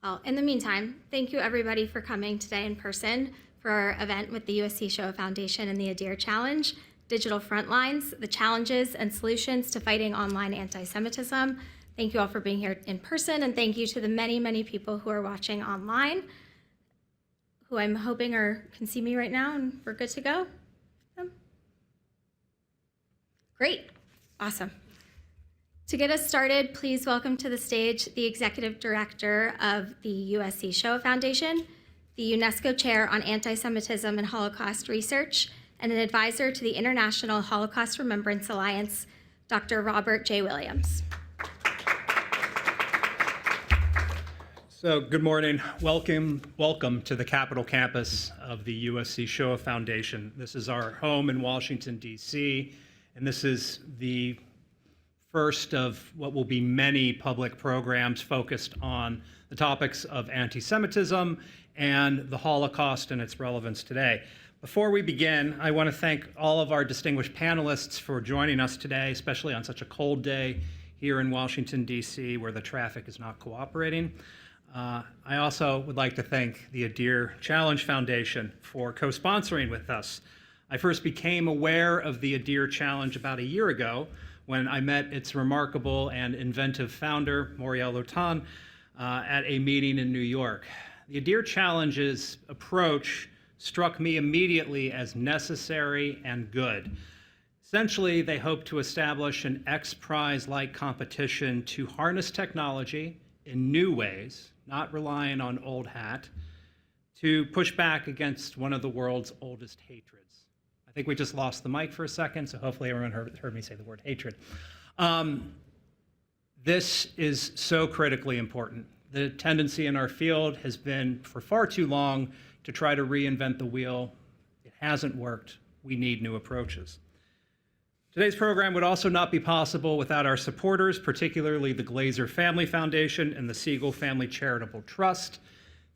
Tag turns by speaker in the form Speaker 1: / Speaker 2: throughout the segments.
Speaker 1: Well, in the meantime, thank you everybody for coming today in person for our event with the USC Shoah Foundation and the ADIR Challenge, Digital Frontlines, the Challenges and Solutions to Fighting Online Anti-Semitism. Thank you all for being here in person, and thank you to the many, many people who are watching online, who I'm hoping can see me right now, and we're good to go. Great, awesome. To get us started, please welcome to the stage the Executive Director of the USC Shoah Foundation, the UNESCO Chair on Anti-Semitism and Holocaust Research, and an advisor to the International Holocaust Remembrance Alliance, Dr. Robert J. Williams.
Speaker 2: So good morning. Welcome to the Capitol campus of the USC Shoah Foundation. This is our home in Washington, D.C., and this is the first of what will be many public programs focused on the topics of anti-Semitism and the Holocaust and its relevance today. Before we begin, I want to thank all of our distinguished panelists for joining us today, especially on such a cold day here in Washington, D.C., where the traffic is not cooperating. I also would like to thank the ADIR Challenge Foundation for co-sponsoring with us. I first became aware of the ADIR Challenge about a year ago when I met its remarkable and inventive founder, Moriel Lotan, at a meeting in New York. The ADIR Challenge's approach struck me immediately as necessary and good. Essentially, they hope to establish an X Prize-like competition to harness technology in new ways, not relying on old hat, to push back against one of the world's oldest hatreds. I think we just lost the mic for a second, so hopefully everyone heard me say the word hatred. This is so critically important. The tendency in our field has been for far too long to try to reinvent the wheel. It hasn't worked. We need new approaches. Today's program would also not be possible without our supporters, particularly the Glazer Family Foundation and the Siegel Family Charitable Trust.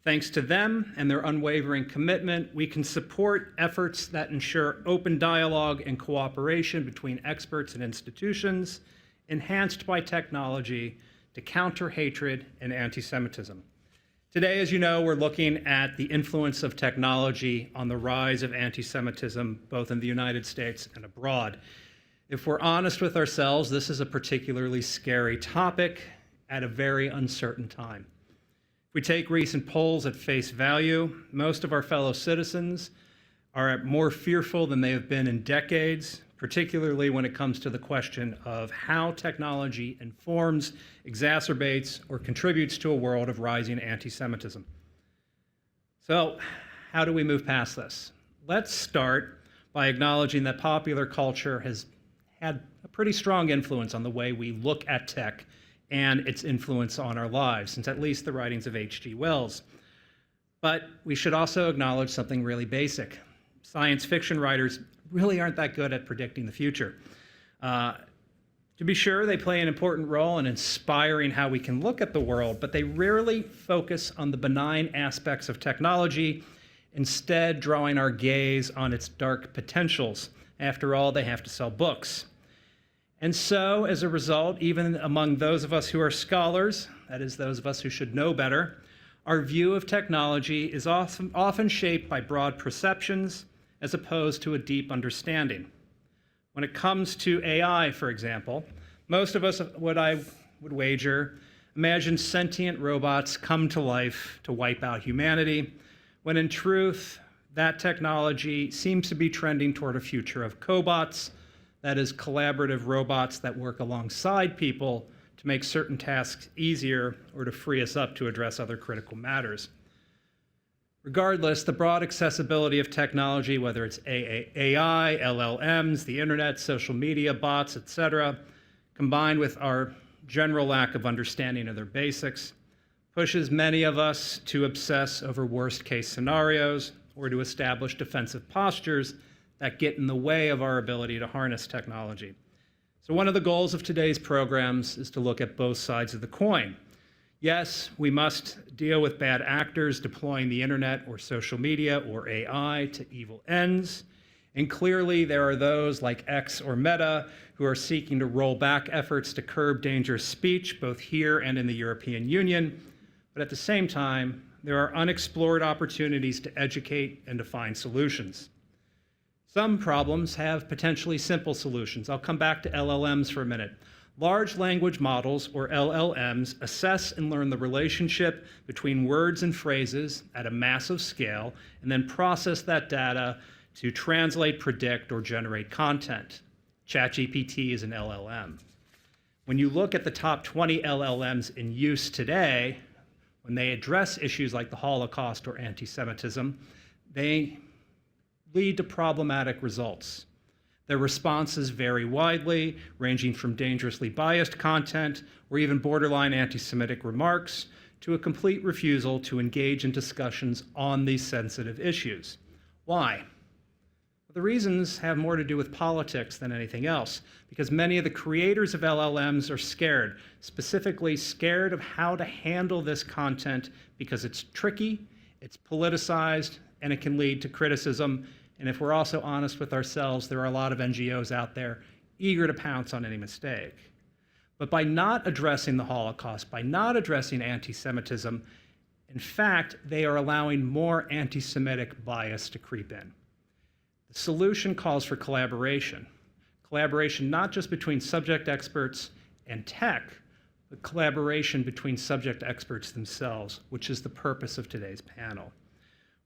Speaker 2: Thanks to them and their unwavering commitment, we can support efforts that ensure open dialogue and cooperation between experts and institutions, enhanced by technology to counter hatred and anti-Semitism. Today, as you know, we're looking at the influence of technology on the rise of anti-Semitism, both in the United States and abroad. If we're honest with ourselves, this is a particularly scary topic at a very uncertain time. If we take recent polls at face value, most of our fellow citizens are more fearful than they have been in decades, particularly when it comes to the question of how technology informs, exacerbates, or contributes to a world of rising anti-Semitism. So, how do we move past this? Let's start by acknowledging that popular culture has had a pretty strong influence on the way we look at tech and its influence on our lives, since at least the writings of H.G. Wells. But we should also acknowledge something really basic. Science fiction writers really aren't that good at predicting the future. To be sure, they play an important role in inspiring how we can look at the world, but they rarely focus on the benign aspects of technology, instead drawing our gaze on its dark potentials. After all, they have to sell books. And so, as a result, even among those of us who are scholars, that is, those of us who should know better, our view of technology is often shaped by broad perceptions as opposed to a deep understanding. When it comes to AI, for example, most of us, what I would wager, imagine sentient robots come to life to wipe out humanity, when in truth, that technology seems to be trending toward a future of cobots, that is, collaborative robots that work alongside people to make certain tasks easier or to free us up to address other critical matters. Regardless, the broad accessibility of technology, whether it's AI, LLMs, the internet, social media, bots, etc., combined with our general lack of understanding of their basics, pushes many of us to obsess over worst-case scenarios or to establish defensive postures that get in the way of our ability to harness technology. So one of the goals of today's programs is to look at both sides of the coin. Yes, we must deal with bad actors deploying the internet or social media or AI to evil ends. And clearly there are those like X or Meta who are seeking to roll back efforts to curb dangerous speech, both here and in the European Union. But at the same time, there are unexplored opportunities to educate and to find solutions. Some problems have potentially simple solutions. I'll come back to LLMs for a minute. Large language models, or LLMs, assess and learn the relationship between words and phrases at a massive scale, and then process that data to translate, predict, or generate content. ChatGPT is an LLM. When you look at the top 20 LLMs in use today, when they address issues like the Holocaust or anti-Semitism, they lead to problematic results. Their responses vary widely, ranging from dangerously biased content or even borderline anti-Semitic remarks to a complete refusal to engage in discussions on these sensitive issues. Why? The reasons have more to do with politics than anything else, because many of the creators of LLMs are scared, specifically scared of how to handle this content because it's tricky, it's politicized, and it can lead to criticism. And if we're also honest with ourselves, there are a lot of NGOs out there eager to pounce on any mistake. But by not addressing the Holocaust, by not addressing anti-Semitism, in fact, they are allowing more anti-Semitic bias to creep in. The solution calls for collaboration. Collaboration not just between subject experts and tech, but collaboration between subject experts themselves, which is the purpose of today's panel.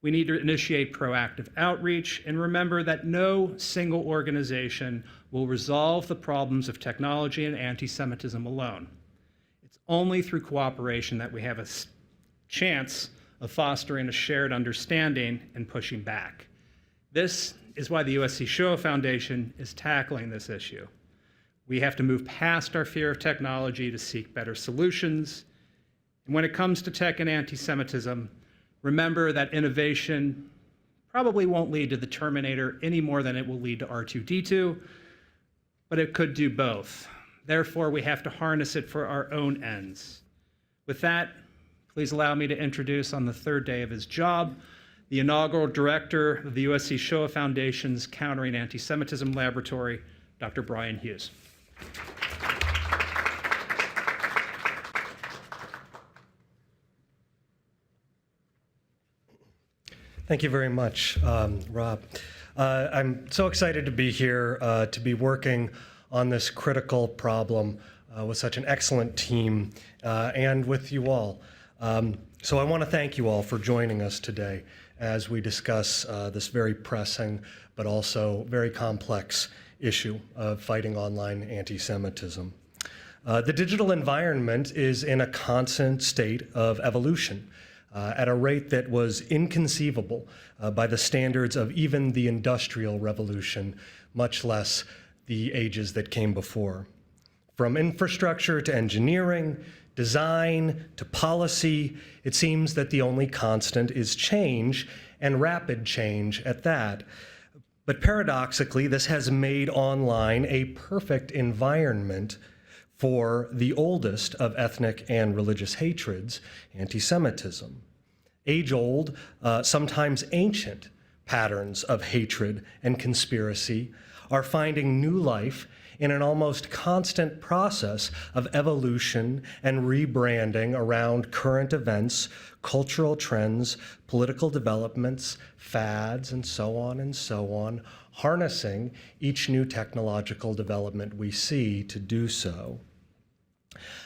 Speaker 2: We need to initiate proactive outreach and remember that no single organization will resolve the problems of technology and anti-Semitism alone. It's only through cooperation that we have a chance of fostering a shared understanding and pushing back. This is why the USC Shoah Foundation is tackling this issue. We have to move past our fear of technology to seek better solutions. And when it comes to tech and anti-Semitism, remember that innovation probably won't lead to the Terminator any more than it will lead to R2-D2, but it could do both. Therefore, we have to harness it for our own ends. With that, please allow me to introduce on the third day of his job, the inaugural director of the USC Shoah Foundation's Countering Anti-Semitism Laboratory, Dr. Brian Hughes.
Speaker 3: Thank you very much, Rob. I'm so excited to be here, to be working on this critical problem with such an excellent team and with you all. So I want to thank you all for joining us today as we discuss this very pressing but also very complex issue of fighting online anti-Semitism. The digital environment is in a constant state of evolution. At a rate that was inconceivable by the standards of even the Industrial Revolution, much less the ages that came before. From infrastructure to engineering, design to policy, it seems that the only constant is change, and rapid change at that. But paradoxically, this has made online a perfect environment for the oldest of ethnic and religious hatreds, anti-Semitism. Age-old, sometimes ancient patterns of hatred and conspiracy are finding new life in an almost constant process of evolution and rebranding around current events, cultural trends, political developments, fads, and so on, harnessing each new technological development we see to do so.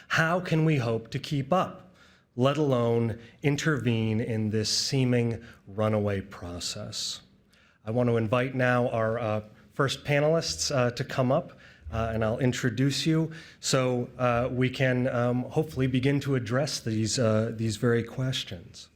Speaker 3: How can we hope to keep up, let alone intervene in this seeming runaway process? I want to invite now our first panelists to come up, and I'll introduce you so we can hopefully begin to address these very questions.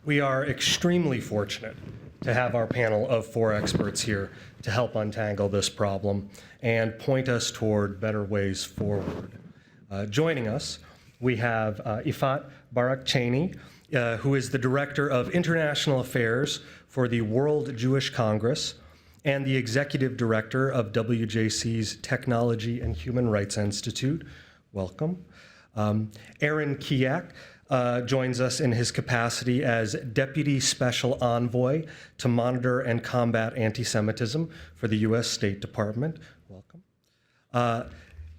Speaker 3: We are extremely fortunate to have our panel of 4 experts here to help untangle this problem and point us toward better ways forward. Joining us, we have Ifat Barakchani, who is the Director of International Affairs for the World Jewish Congress and the Executive Director of WJC's Technology and Human Rights Institute. Welcome. Aaron Kiak, joins us in his capacity as Deputy Special Envoy to monitor and combat anti-Semitism for the U.S. State Department. Welcome.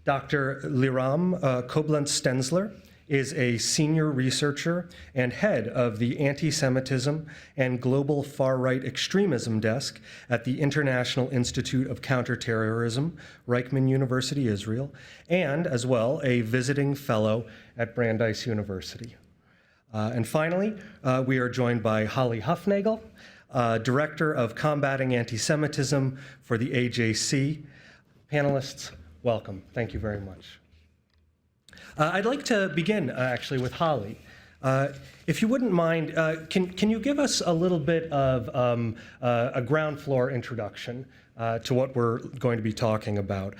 Speaker 3: Dr. Liram Koblenz-Stenzler is a senior researcher and head of the Anti-Semitism and Global Far-Right Extremism Desk at the International Institute of Counterterrorism, Reichman University, Israel, and as well a visiting fellow at Brandeis University. And finally, we are joined by Holly Huffnagel, Director of Combating Anti-Semitism for the AJC. Panelists, welcome. Thank you very much. I'd like to begin, actually, with Holly. If you wouldn't mind, can you give us a little bit of a ground floor introduction to what we're going to be talking about?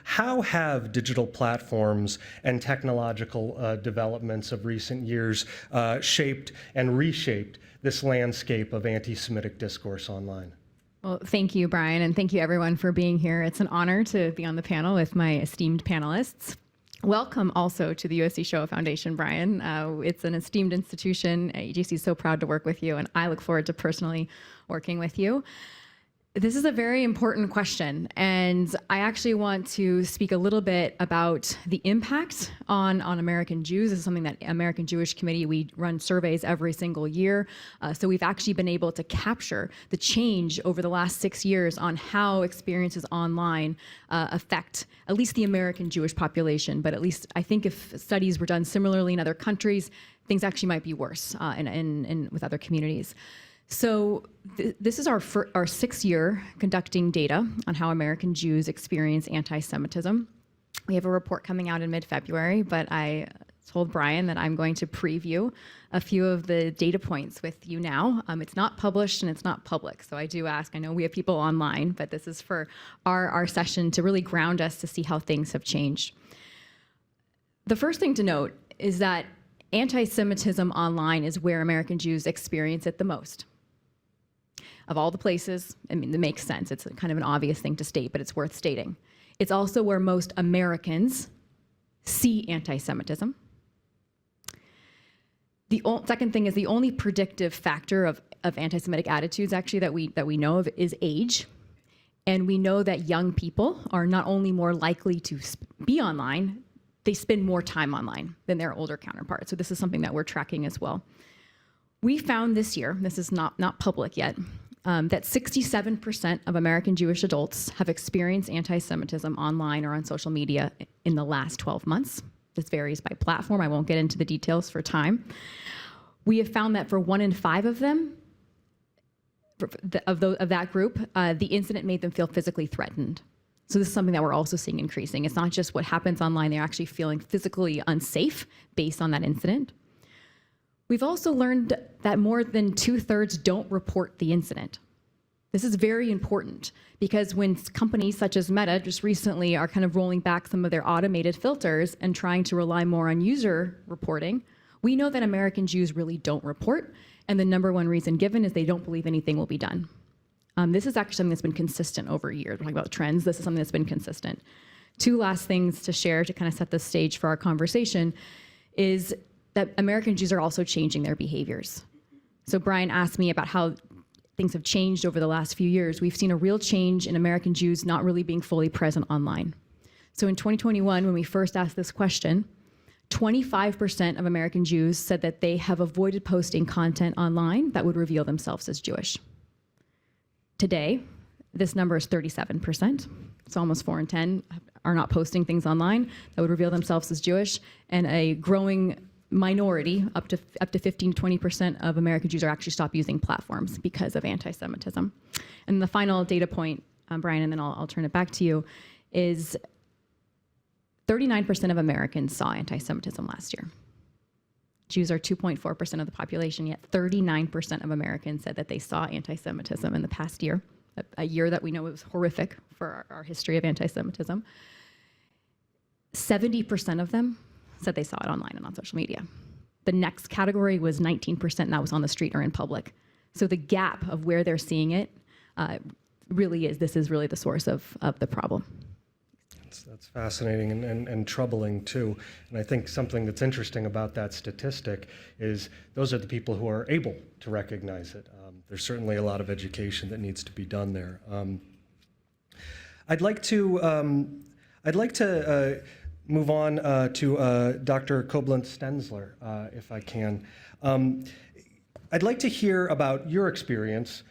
Speaker 3: How have digital platforms and technological developments of recent years shaped and reshaped this landscape of anti-Semitic discourse online?
Speaker 4: Well, thank you, Brian, and thank you, everyone, for being here. It's an honor to be on the panel with my esteemed panelists. Welcome also to the USC Shoah Foundation, Brian. It's an esteemed institution. AJC is so proud to work with you, and I look forward to personally working with you. This is a very important question, and I actually want to speak a little bit about the impact on American Jews. This is something that American Jewish Committee, we run surveys every single year. So we've actually been able to capture the change over the last 6 years on how experiences online affect at least the American Jewish population. But at least I think if studies were done similarly in other countries, things actually might be worse with other communities. So this is our 6th year conducting data on how American Jews experience anti-Semitism. We have a report coming out in mid-February, but I told Brian that I'm going to preview a few of the data points with you now. It's not published and it's not public, so I do ask, I know we have people online, but this is for our session to really ground us to see how things have changed. The first thing to note is that anti-Semitism online is where American Jews experience it the most. Of all the places, I mean, it makes sense. It's kind of an obvious thing to state, but it's worth stating. It's also where most Americans see anti-Semitism. The second thing is the only predictive factor of anti-Semitic attitudes, actually, that we know of is age. And we know that young people are not only more likely to be online, they spend more time online than their older counterparts. So this is something that we're tracking as well. We found this year, this is not public yet, that 67% of American Jewish adults have experienced anti-Semitism online or on social media in the last 12 months. This varies by platform. I won't get into the details for time. We have found that for 1 in 5 of them, of that group, the incident made them feel physically threatened. So this is something that we're also seeing increasing. It's not just what happens online, they're actually feeling physically unsafe based on that incident. We've also learned that more than 2/3 don't report the incident. This is very important because when companies such as Meta just recently are kind of rolling back some of their automated filters and trying to rely more on user reporting, we know that American Jews really don't report, and the number one reason given is they don't believe anything will be done. This is actually something that's been consistent over years. We're talking about trends. This is something that's been consistent. 2 last things to share to kind of set the stage for our conversation is that American Jews are also changing their behaviors. So Brian asked me about how things have changed over the last few years. We've seen a real change in American Jews not really being fully present online. So in 2021, when we first asked this question, 25% of American Jews said that they have avoided posting content online that would reveal themselves as Jewish. Today, this number is 37%. It's almost 4 in 10 are not posting things online that would reveal themselves as Jewish, and a growing minority, up to 15-20% of American Jews are actually stopped using platforms because of anti-Semitism. And the final data point, Brian, and then I'll turn it back to you, is 39% of Americans saw anti-Semitism last year. Jews are 2.4% of the population, yet 39% of Americans said that they saw anti-Semitism in the past year, a year that we know was horrific for our history of anti-Semitism. 70% of them said they saw it online and on social media. The next category was 19%, and that was on the street or in public. So the gap of where they're seeing it this is really the source of the problem.
Speaker 3: That's fascinating and troubling too. And I think something that's interesting about that statistic is those are the people who are able to recognize it. There's certainly a lot of education that needs to be done there. I'd like to move on to Dr. Koblenz-Stenzler, if I can. I'd like to hear about your experience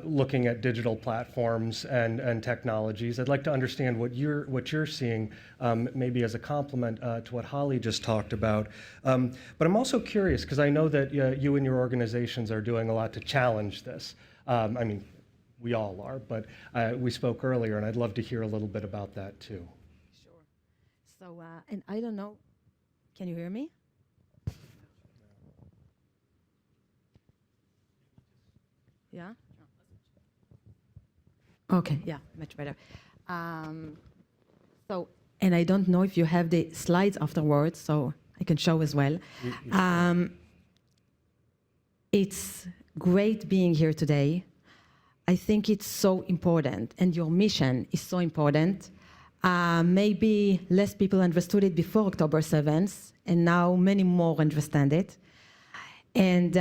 Speaker 3: looking at digital platforms and technologies. I'd like to understand what you're seeing, maybe as a complement to what Holly just talked about. But I'm also curious because I know that you and your organizations are doing a lot to challenge this. I mean, we all are, but we spoke earlier, and I'd love to hear a little bit about that too.
Speaker 5: Sure. So, and I don't know, can you hear me? Yeah? Okay, yeah, much better. So, and I don't know if you have the slides afterwards, so I can show as well. It's great being here today. I think it's so important, and your mission is so important. Maybe less people understood it before October 7th, and now many more understand it. And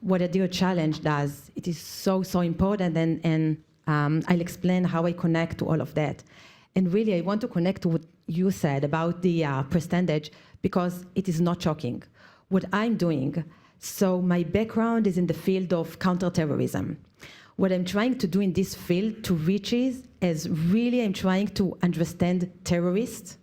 Speaker 5: what Adir Challenge does, it is so, so important, and I'll explain how I connect to all of that. And really, I want to connect to what you said about the percentage, because it is not shocking. What I'm doing, so my background is in the field of counterterrorism. What I'm trying to do in this field to reach is really I'm trying to understand terrorists.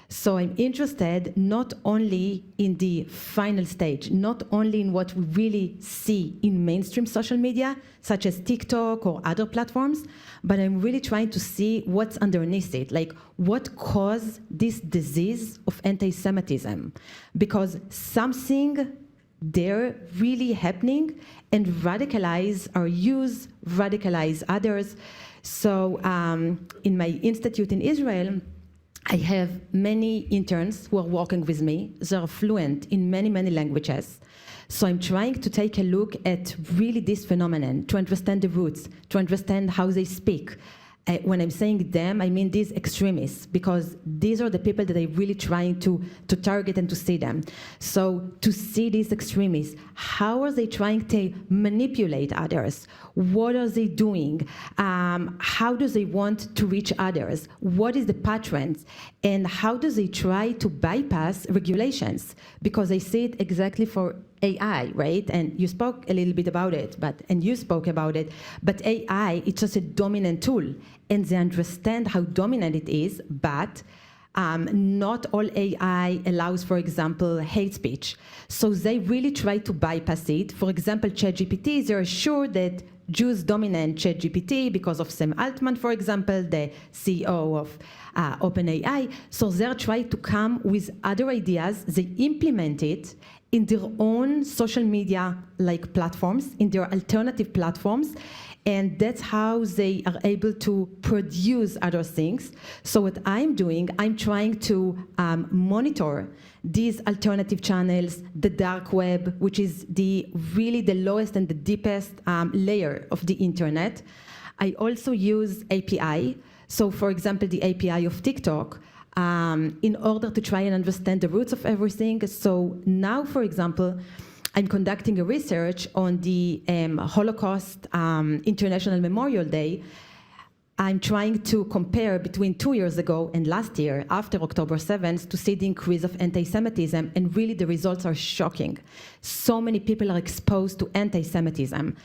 Speaker 5: So I'm interested not only in the final stage, not only in what we really see in mainstream social media, such as TikTok or other platforms, but I'm really trying to see what's underneath it, like what caused this disease of anti-Semitism. Because something there really happening and radicalize our use, radicalize others. So in my institute in Israel, I have many interns who are working with me. They are fluent in many, many languages. So I'm trying to take a look at really this phenomenon, to understand the roots, to understand how they speak. When I'm saying them, I mean these extremists, because these are the people that I'm really trying to target and to see them. So to see these extremists, how are they trying to manipulate others? What are they doing? How do they want to reach others? What is the patterns? And how do they try to bypass regulations? Because I see it exactly for AI, right? And you spoke a little bit about it, and you spoke about it, but AI, it's just a dominant tool, and they understand how dominant it is, but not all AI allows, for example, hate speech. So they really try to bypass it. For example, ChatGPT, they're sure that Jews dominate ChatGPT because of Sam Altman, for example, the CEO of OpenAI. So they're trying to come with other ideas. They implement it in their own social media like platforms, in their alternative platforms, and that's how they are able to produce other things. So what I'm doing, I'm trying to monitor these alternative channels, the dark web, which is really the lowest and the deepest layer of the internet. I also use API. So for example, the API of TikTok, in order to try and understand the roots of everything. So now, for example, I'm conducting a research on the Holocaust International Memorial Day. I'm trying to compare between 2 years ago and last year, after October 7th, to see the increase of anti-Semitism, and really the results are shocking. So many people are exposed to anti-Semitism.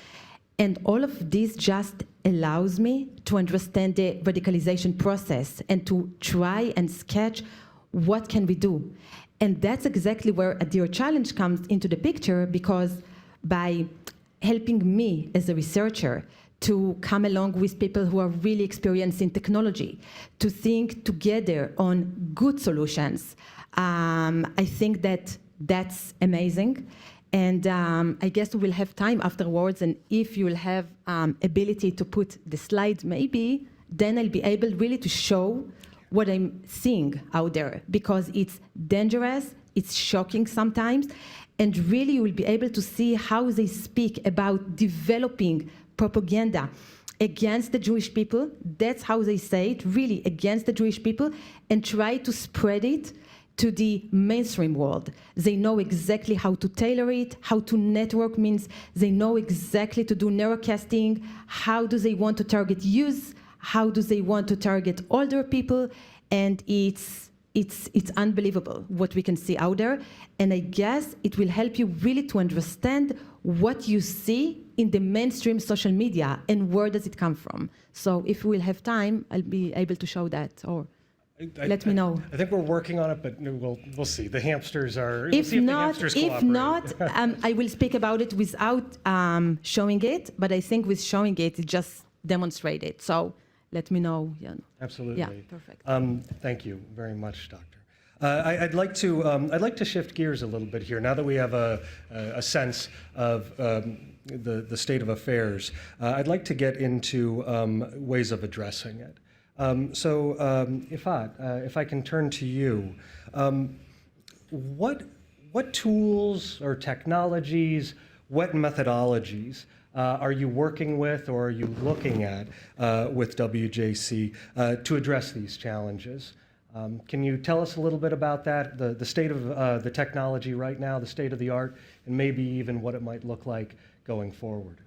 Speaker 5: And all of this just allows me to understand the radicalization process and to try and sketch what can we do. And that's exactly where Adir Challenge comes into the picture, because by helping me as a researcher to come along with people who are really experienced in technology, to think together on good solutions, I think that that's amazing. And I guess we will have time afterwards, and if you will have ability to put the slides maybe, then I'll be able really to show what I'm seeing out there, because it's dangerous, it's shocking sometimes, and really you will be able to see how they speak about developing propaganda against the Jewish people. That's how they say it, really against the Jewish people, and try to spread it to the mainstream world. They know exactly how to tailor it, how to network means they know exactly to do narrowcasting, how do they want to target youth, how do they want to target older people, and it's unbelievable what we can see out there. And I guess it will help you really to understand what you see in the mainstream social media and where does it come from. So if we'll have time, I'll be able to show that, or let me know.
Speaker 3: I think we're working on it, but we'll see. The hamsters are. We'll
Speaker 5: If
Speaker 3: see if the
Speaker 5: not,
Speaker 3: hamsters
Speaker 5: if
Speaker 3: cooperate.
Speaker 5: not, I will speak about it without showing it. But I think with showing it, it just demonstrates it. So let me know. Yeah.
Speaker 3: Absolutely.
Speaker 5: Yeah, perfect.
Speaker 3: Thank you very much, Doctor. I'd like to shift gears a little bit here. Now that we have a sense of the state of affairs, I'd like to get into ways of addressing it. So, Ifat, if I can turn to you, what tools or technologies, what methodologies are you working with or are you looking at with WJC to address these challenges? Can you tell us a little bit about that, the state of the technology right now, the state of the art, and maybe even what it might look like going forward?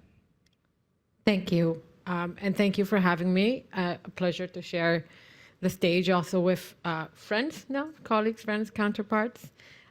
Speaker 6: Thank you. And thank you for having me. A pleasure to share the stage also with friends now, colleagues, friends, counterparts.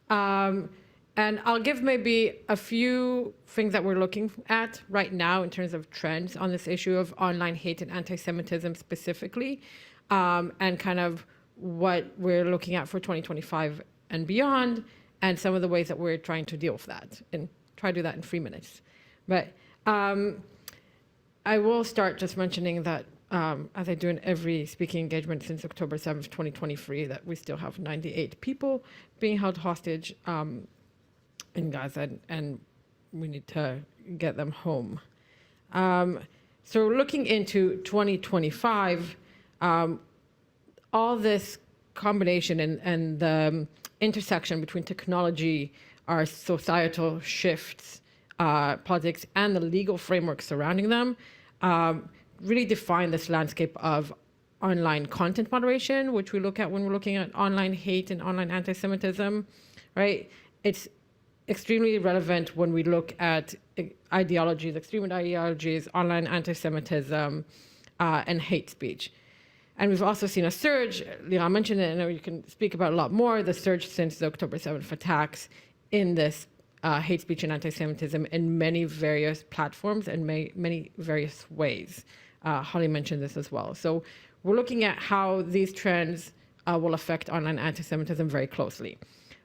Speaker 6: And I'll give maybe a few things that we're looking at right now in terms of trends on this issue of online hate and anti-Semitism specifically, and kind of what we're looking at for 2025 and beyond, and some of the ways that we're trying to deal with that, and try to do that in 3 minutes. But I will start just mentioning that, as I do in every speaking engagement since October 7th, 2023, that we still have 98 people being held hostage in Gaza, and we need to get them home. So looking into 2025, all this combination and the intersection between technology, our societal shifts, politics, and the legal framework surrounding them really define this landscape of online content moderation, which we look at when we're looking at online hate and online anti-Semitism, right? It's extremely relevant when we look at ideologies, extreme ideologies, online anti-Semitism, and hate speech. And we've also seen a surge, Liran mentioned it, and I know you can speak about a lot more, the surge since the October 7th attacks in this hate speech and anti-Semitism in many various platforms and many various ways. Holly mentioned this as well. So we're looking at how these trends will affect online anti-Semitism very closely.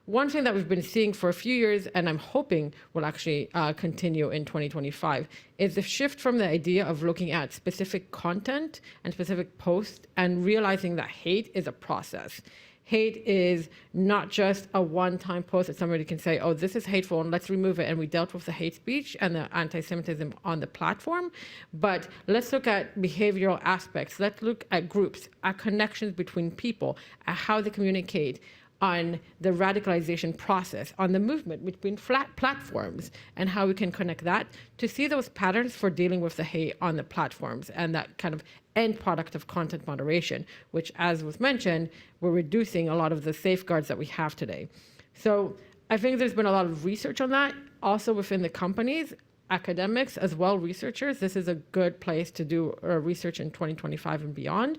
Speaker 6: One thing that we've been seeing for a few years, and I'm hoping will actually continue in 2025, is the shift from the idea of looking at specific content and specific posts and realizing that hate is a process. Hate is not just a one-time post that somebody can say, oh, this is hateful and let's remove it, and we dealt with the hate speech and the anti-Semitism on the platform. But let's look at behavioral aspects. Let's look at groups, at connections between people, at how they communicate, on the radicalization process, on the movement between platforms, and how we can connect that to see those patterns for dealing with the hate on the platforms and that kind of end product of content moderation, which, as was mentioned, we're reducing a lot of the safeguards that we have today. So I think there's been a lot of research on that, also within the companies, academics as well, researchers. This is a good place to do research in 2025 and beyond.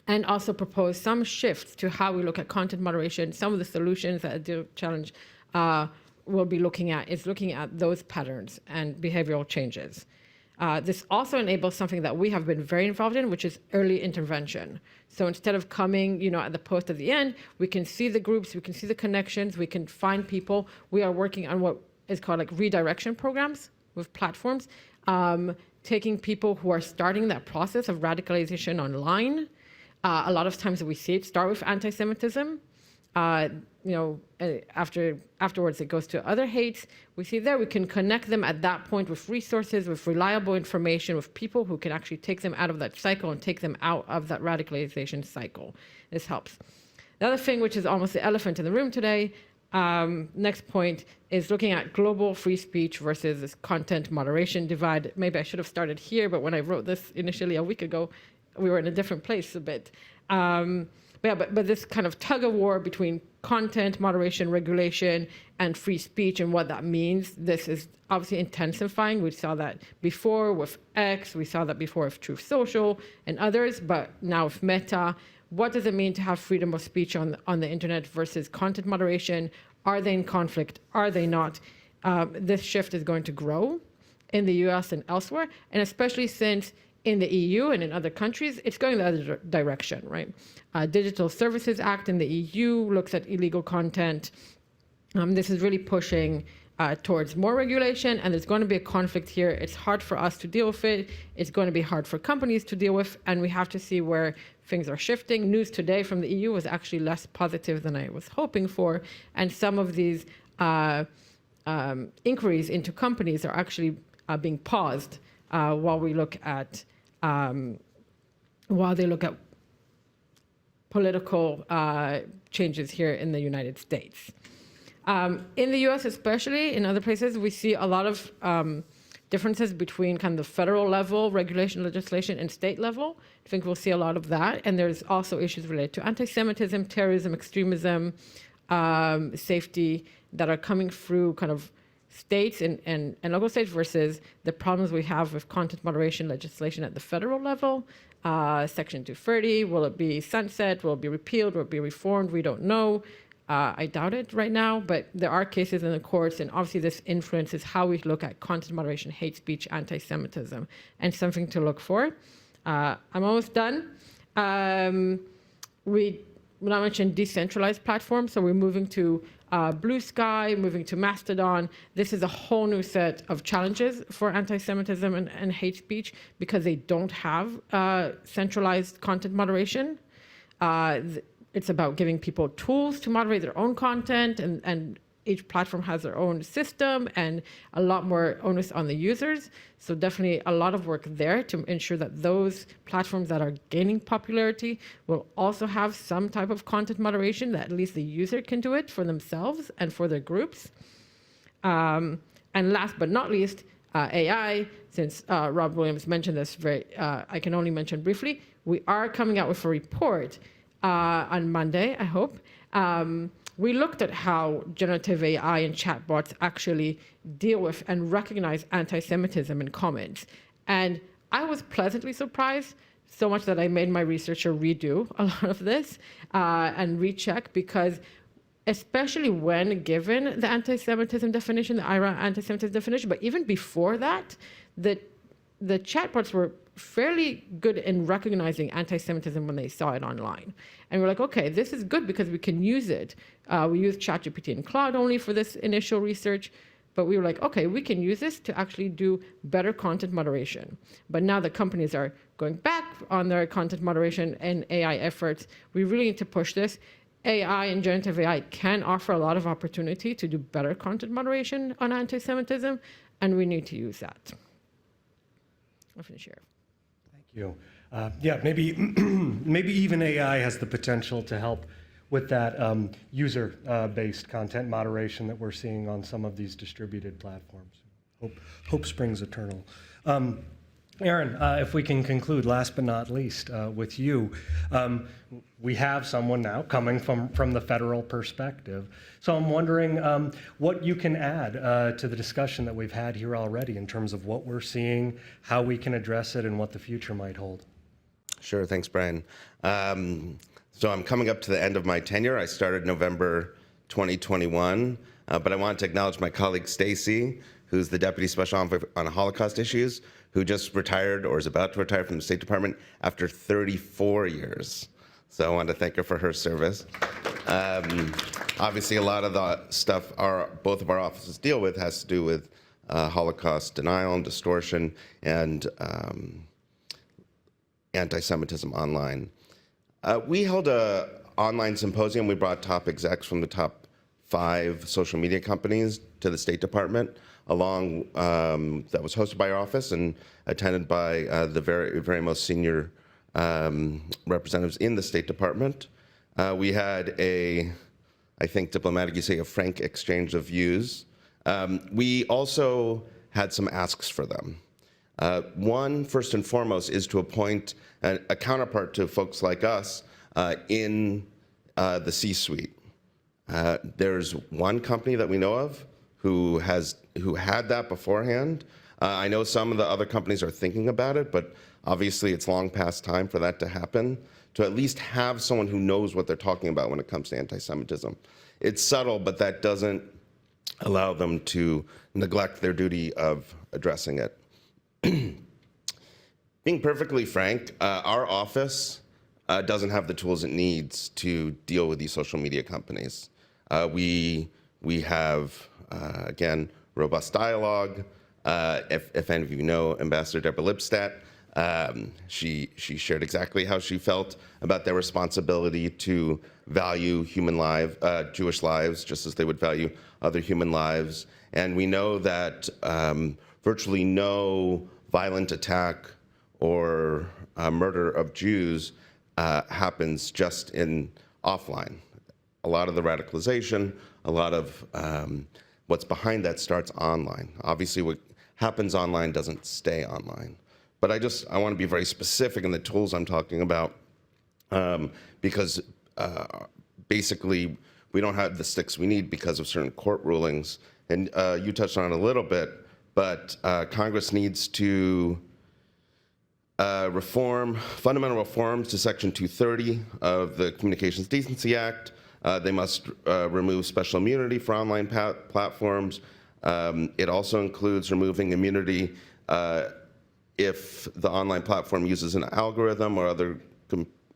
Speaker 6: And also propose some shifts to how we look at content moderation. Some of the solutions that Adil Challenge will be looking at is looking at those patterns and behavioral changes. This also enables something that we have been very involved in, which is early intervention. So instead of coming, at the post at the end, we can see the groups, we can see the connections, we can find people. We are working on what is called like redirection programs with platforms, taking people who are starting that process of radicalization online. A lot of times we see it start with anti-Semitism. Afterwards it goes to other hates. We see there we can connect them at that point with resources, with reliable information, with people who can actually take them out of that cycle and take them out of that radicalization cycle. This helps. The other thing, which is almost the elephant in the room today, Next point is looking at global free speech versus this content moderation divide. Maybe I should have started here, but when I wrote this initially a week ago, we were in a different place a bit. But this kind of tug of war between content moderation, regulation, and free speech and what that means, this is obviously intensifying. We saw that before with X, we saw that before with Truth Social and others, but now with Meta. What does it mean to have freedom of speech on the internet versus content moderation? Are they in conflict? Are they not? This shift is going to grow in the US and elsewhere, and especially since in the EU and in other countries, it's going the other direction, right? Digital Services Act in the EU looks at illegal content. This is really pushing towards more regulation, and there's going to be a conflict here. It's hard for us to deal with it. It's going to be hard for companies to deal with, and we have to see where things are shifting. News today from the EU was actually less positive than I was hoping for, and some of these inquiries into companies are actually being paused while they look at political changes here in the United States. In the US especially, in other places, we see a lot of differences between kind of the federal level regulation legislation and state level. I think we'll see a lot of that. And there's also issues related to anti-Semitism, terrorism, extremism, safety that are coming through kind of states and local states versus the problems we have with content moderation legislation at the federal level. Section 230, will it be sunset? Will it be repealed? Will it be reformed? We don't know. I doubt it right now, but there are cases in the courts, and obviously this influences how we look at content moderation, hate speech, anti-Semitism, and something to look for. I'm almost done. We not mentioned decentralized platforms, so we're moving to Blue Sky, moving to Mastodon. This is a whole new set of challenges for anti-Semitism and hate speech because they don't have centralized content moderation. It's about giving people tools to moderate their own content, and each platform has their own system and a lot more onus on the users. So definitely a lot of work there to ensure that those platforms that are gaining popularity will also have some type of content moderation, that at least the user can do it for themselves and for their groups. And last but not least, AI, since Rob Williams mentioned this, I can only mention briefly, we are coming out with a report on Monday, I hope. We looked at how generative AI and chatbots actually deal with and recognize anti-Semitism in comments. And I was pleasantly surprised, so much that I made my researcher redo a lot of this and recheck, because especially when given the anti-Semitism definition, the IRA anti-Semitism definition, but even before that, the chatbots were fairly good in recognizing anti-Semitism when they saw it online. And we're like, okay, this is good because we can use it. We used ChatGPT and Claude only for this initial research, but we were like, okay, we can use this to actually do better content moderation. But now that companies are going back on their content moderation and AI efforts, we really need to push this. AI and generative AI can offer a lot of opportunity to do better content moderation on anti-Semitism, and we need to use that. I'll finish here.
Speaker 3: Thank you. Yeah, maybe even AI has the potential to help with that user-based content moderation that we're seeing on some of these distributed platforms. Hope springs eternal. Aaron, if we can conclude, last but not least, with you. We have someone now coming from the federal perspective. So I'm wondering what you can add to the discussion that we've had here already in terms of what we're seeing, how we can address it, and what the future might hold.
Speaker 7: Sure, thanks, Brian. So I'm coming up to the end of my tenure. I started November 2021, but I wanted to acknowledge my colleague Stacy, who's the Deputy Special Envoy on Holocaust issues, who just retired or is about to retire from the State Department after 34 years. So I wanted to thank her for her service. Obviously, a lot of the stuff both of our offices deal with has to do with Holocaust denial and distortion and anti-Semitism online. We held an online symposium. We brought top execs from the top 5 social media companies to the State Department, that was hosted by our office and attended by the very, very most senior representatives in the State Department. We had a I think diplomatic, you say a frank exchange of views. We also had some asks for them. One, first and foremost, is to appoint a counterpart to folks like us in the C-suite. There's one company that we know of who had that beforehand. I know some of the other companies are thinking about it, but obviously it's long past time for that to happen, to at least have someone who knows what they're talking about when it comes to anti-Semitism. It's subtle, but that doesn't allow them to neglect their duty of addressing it. Being perfectly frank, our office doesn't have the tools it needs to deal with these social media companies. We have, again, robust dialogue. If any of you know Ambassador Deborah Lipstadt, she shared exactly how she felt about their responsibility to value Jewish lives, just as they would value other human lives. And we know that virtually no violent attack or murder of Jews happens just in offline. A lot of the radicalization, a lot of what's behind that starts online. Obviously, what happens online doesn't stay online. But I want to be very specific in the tools I'm talking about because basically we don't have the sticks we need because of certain court rulings. And you touched on it a little bit, but Congress needs to fundamental reforms to Section 230 of the Communications Decency Act. They must remove special immunity for online platforms. It also includes removing immunity if the online platform uses an algorithm or other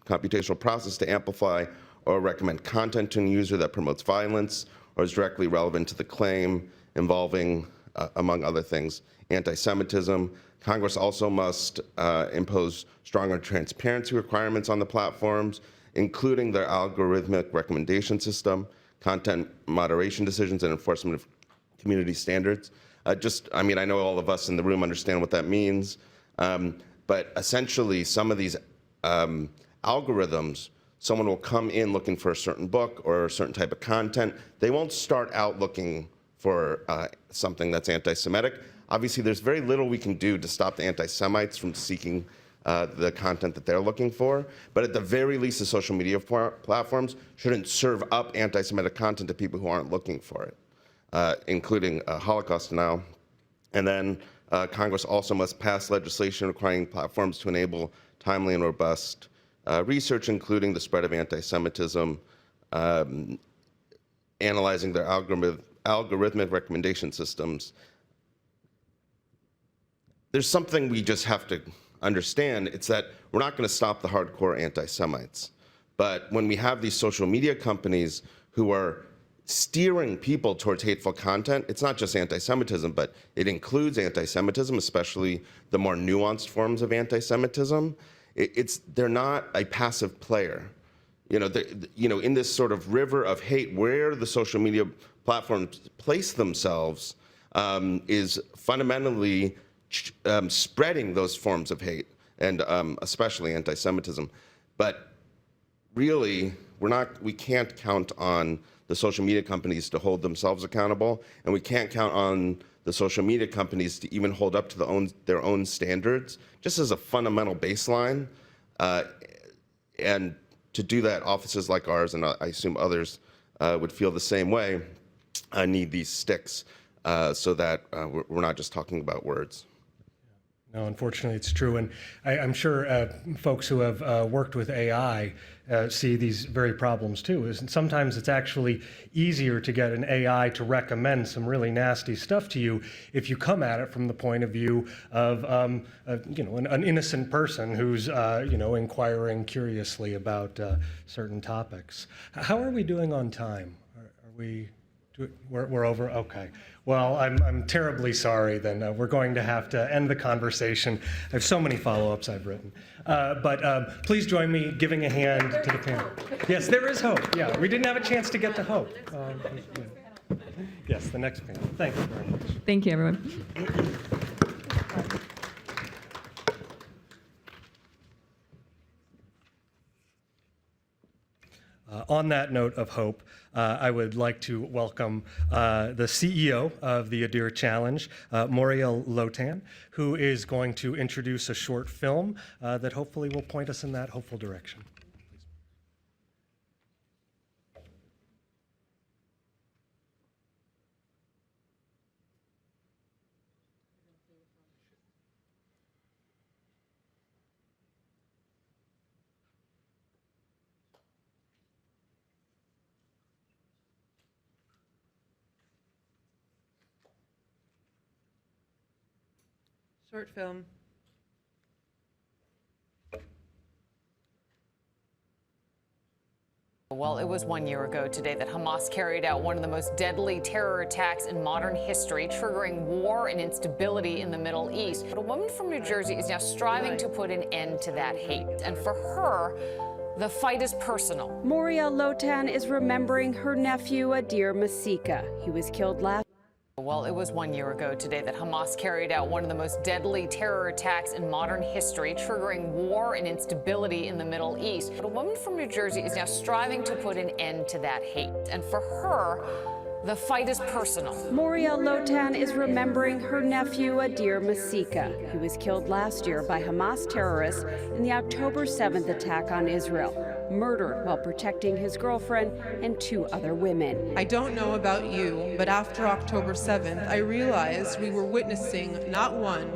Speaker 7: computational process to amplify or recommend content to a user that promotes violence or is directly relevant to the claim involving, among other things, anti-Semitism. Congress also must impose stronger transparency requirements on the platforms, including their algorithmic recommendation system, content moderation decisions, and enforcement of community standards. I know all of us in the room understand what that means, but essentially some of these algorithms, someone will come in looking for a certain book or a certain type of content. They won't start out looking for something that's anti-Semitic. Obviously, there's very little we can do to stop the anti-Semites from seeking the content that they're looking for. But at the very least, the social media platforms shouldn't serve up anti-Semitic content to people who aren't looking for it, including Holocaust denial. And then Congress also must pass legislation requiring platforms to enable timely and robust research, including the spread of anti-Semitism, analyzing their algorithmic recommendation systems. There's something we just have to understand. It's that we're not going to stop the hardcore anti-Semites. But when we have these social media companies who are steering people towards hateful content, it's not just anti-Semitism, but it includes anti-Semitism, especially the more nuanced forms of anti-Semitism. They're not a passive player. In this sort of river of hate, where the social media platforms place themselves is fundamentally spreading those forms of hate, and especially anti-Semitism. But really, we can't count on the social media companies to hold themselves accountable, and we can't count on the social media companies to even hold up to their own standards, just as a fundamental baseline. And to do that, offices like ours, and I assume others would feel the same way, need these sticks so that we're not just talking about words.
Speaker 3: No, unfortunately, it's true. And I'm sure folks who have worked with AI see these very problems too. Sometimes it's actually easier to get an AI to recommend some really nasty stuff to you if you come at it from the point of view of an innocent person who's inquiring curiously about certain topics. How are we doing on time? Are we? We're over? Okay. Well, I'm terribly sorry then. We're going to have to end the conversation. I have so many follow-ups I've written. But please join me giving a hand to the panel. Yes, there is hope. Yeah, we didn't have a chance to get to hope. Yes, the next panel. Thank you very much.
Speaker 4: Thank you, everyone.
Speaker 3: On that note of hope, I would like to welcome the CEO of the Adir Challenge, Moriel Lotan, who is going to introduce a short film that hopefully will point us in that hopeful direction.
Speaker 8: Short film.
Speaker 9: Well, it was 1 year ago today that Hamas carried out one of the most deadly terror attacks in modern history, triggering war and instability in the Middle East. But a woman from New Jersey is now striving to put an end to that hate. And for her, the fight is personal.
Speaker 10: Moriel Lotan is remembering her nephew, Adir Masika. He was killed last.
Speaker 9: Well, it was 1 year ago today that Hamas carried out one of the most deadly terror attacks in modern history, triggering war and instability in the Middle East. But a woman from New Jersey is now striving to put an end to that hate. And for her, the fight is personal.
Speaker 10: Moriel Lotan is remembering her nephew, Adir Masika. He was killed last year by Hamas terrorists in the October 7th attack on Israel, murdered while protecting his girlfriend and 2 other women.
Speaker 8: I don't know about you, but after October 7th, I realized we were witnessing not one,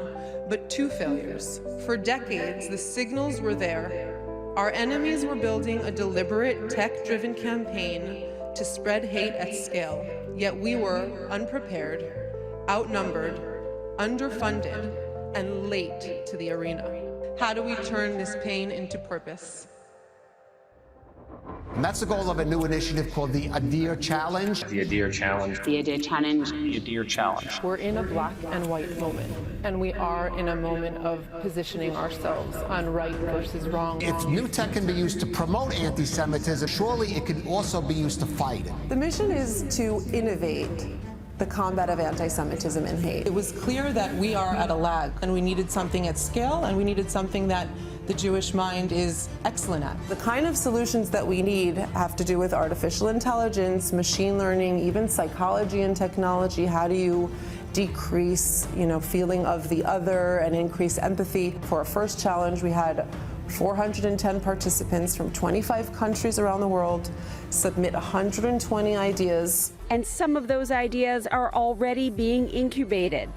Speaker 8: but 2 failures. For decades, the signals were there. Our enemies were building a deliberate, tech-driven campaign to spread hate at scale, yet we were unprepared, outnumbered, underfunded, and late to the arena. How do we turn this pain into purpose?
Speaker 11: And that's the goal of a new initiative called the Adir Challenge.
Speaker 12: The Adir Challenge.
Speaker 13: The Adir Challenge.
Speaker 12: The Adir Challenge.
Speaker 6: We're in a black and white moment, and we are in a moment of positioning ourselves on right versus wrong.
Speaker 11: If new tech can be used to promote anti-Semitism, surely it can also be used to fight it.
Speaker 14: The mission is to innovate the combat of anti-Semitism and hate.
Speaker 8: It was clear that we are at a lag, and we needed something at scale, and we needed something that the Jewish mind is excellent at.
Speaker 14: The kind of solutions that we need have to do with artificial intelligence, machine learning, even psychology and technology. How do you decrease, feeling of the other and increase empathy? For our first challenge, we had 410 participants from 25 countries around the world submit 120 ideas.
Speaker 10: And some of those ideas are already being incubated.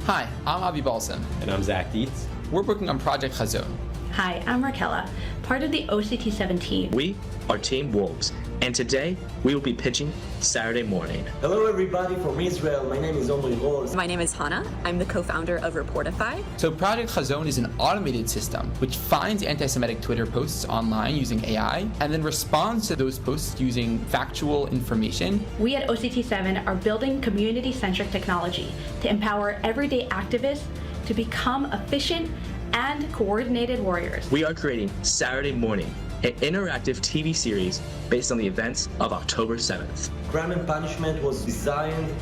Speaker 15: Hi, I'm Avi Balsam.
Speaker 12: And I'm Zach Dietz.
Speaker 15: We're working on Project Chazon.
Speaker 16: Hi, I'm Raquela, part of the OCT7 team.
Speaker 17: We are Team Wolves, and today we will be pitching Saturday Morning.
Speaker 18: Hello everybody from Israel, my name is Omri Rose.
Speaker 19: My name is Hannah, I'm the co-founder of Reportify.
Speaker 15: So Project Chazon is an automated system which finds anti-Semitic Twitter posts online using AI and then responds to those posts using factual information.
Speaker 16: We at OCT7 are building community-centric technology to empower everyday activists to become efficient and coordinated warriors.
Speaker 17: We are creating Saturday Morning, an interactive TV series based on the events of October 7th.
Speaker 18: Crime and Punishment was designed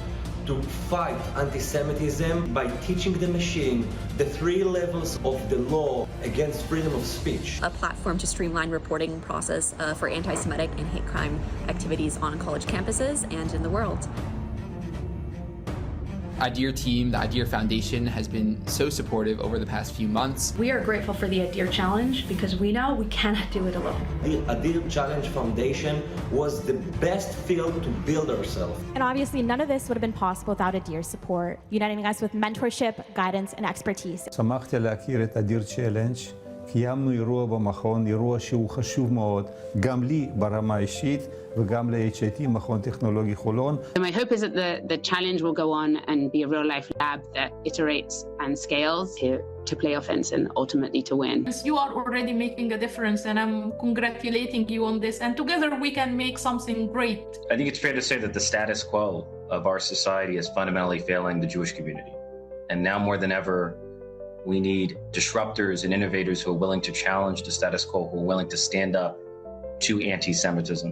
Speaker 18: to fight anti-Semitism by teaching the machine the 3 levels of the law against freedom of speech.
Speaker 19: A platform to streamline reporting process for anti-Semitic and hate crime activities on college campuses and in the world.
Speaker 15: Adir team, the Adir Foundation, has been so supportive over the past few months.
Speaker 16: We are grateful for the Adir Challenge because we know we cannot do it alone.
Speaker 18: The Adir Challenge Foundation was the best field to build ourselves.
Speaker 20: And obviously none of this would have been possible without Adir's support, uniting us with mentorship, guidance, and expertise.
Speaker 21: שמחתי להכיר את אדיר צ'אלנג'. קיימנו אירוע במכון, אירוע שהוא חשוב מאוד, גם לי ברמה האישית וגם ל-HIT, מכון טכנולוגי חולון.
Speaker 13: My hope is that the challenge will go on and be a real-life lab that iterates and scales to play offense and ultimately to win.
Speaker 22: You are already making a difference, and I'm congratulating you on this. And together we can make something great.
Speaker 12: I think it's fair to say that the status quo of our society is fundamentally failing the Jewish community. And now more than ever, we need disruptors and innovators who are willing to challenge the status quo, who are willing to stand up to anti-Semitism.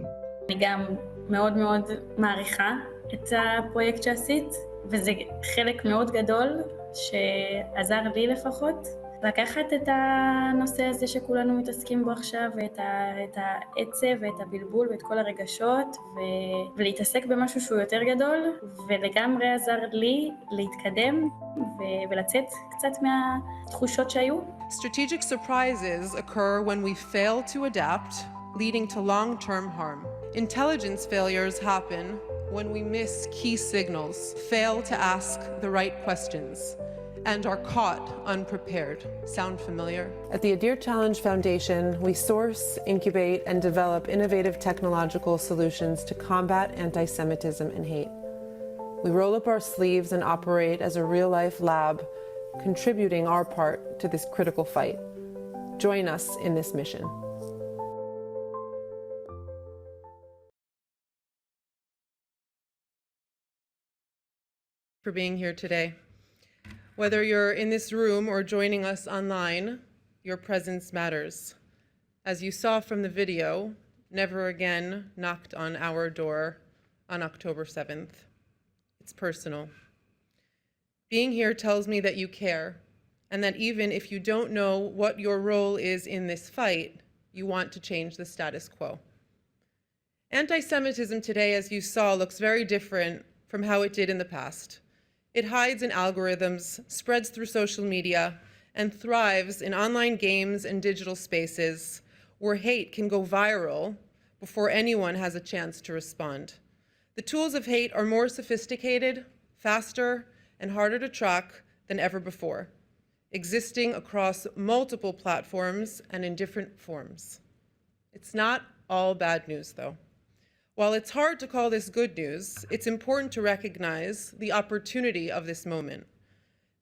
Speaker 23: אני גם מאוד מאוד מעריכה את הפרויקט שעשית, וזה חלק מאוד גדול שעזר לי לפחות לקחת את הנושא הזה שכולנו מתעסקים בו עכשיו, את העצב ואת הבלבול ואת כל הרגשות, ולהתעסק במשהו שהוא יותר גדול, ולגמרי עזר לי להתקדם ולצאת קצת מהתחושות שהיו.
Speaker 8: Strategic surprises occur when we fail to adapt, leading to long-term harm. Intelligence failures happen when we miss key signals, fail to ask the right questions, and are caught unprepared. Sound familiar? At the Adir Challenge Foundation, we source, incubate, and develop innovative technological solutions to combat anti-Semitism and hate. We roll up our sleeves and operate as a real-life lab, contributing our part to this critical fight. Join us in this mission. For being here today. Whether you're in this room or joining us online, your presence matters. As you saw from the video, Never Again knocked on our door on October 7th. It's personal. Being here tells me that you care, and that even if you don't know what your role is in this fight, you want to change the status quo. Anti-Semitism today, as you saw, looks very different from how it did in the past. It hides in algorithms, spreads through social media, and thrives in online games and digital spaces where hate can go viral before anyone has a chance to respond. The tools of hate are more sophisticated, faster, and harder to track than ever before, existing across multiple platforms and in different forms. It's not all bad news, though. While it's hard to call this good news, it's important to recognize the opportunity of this moment.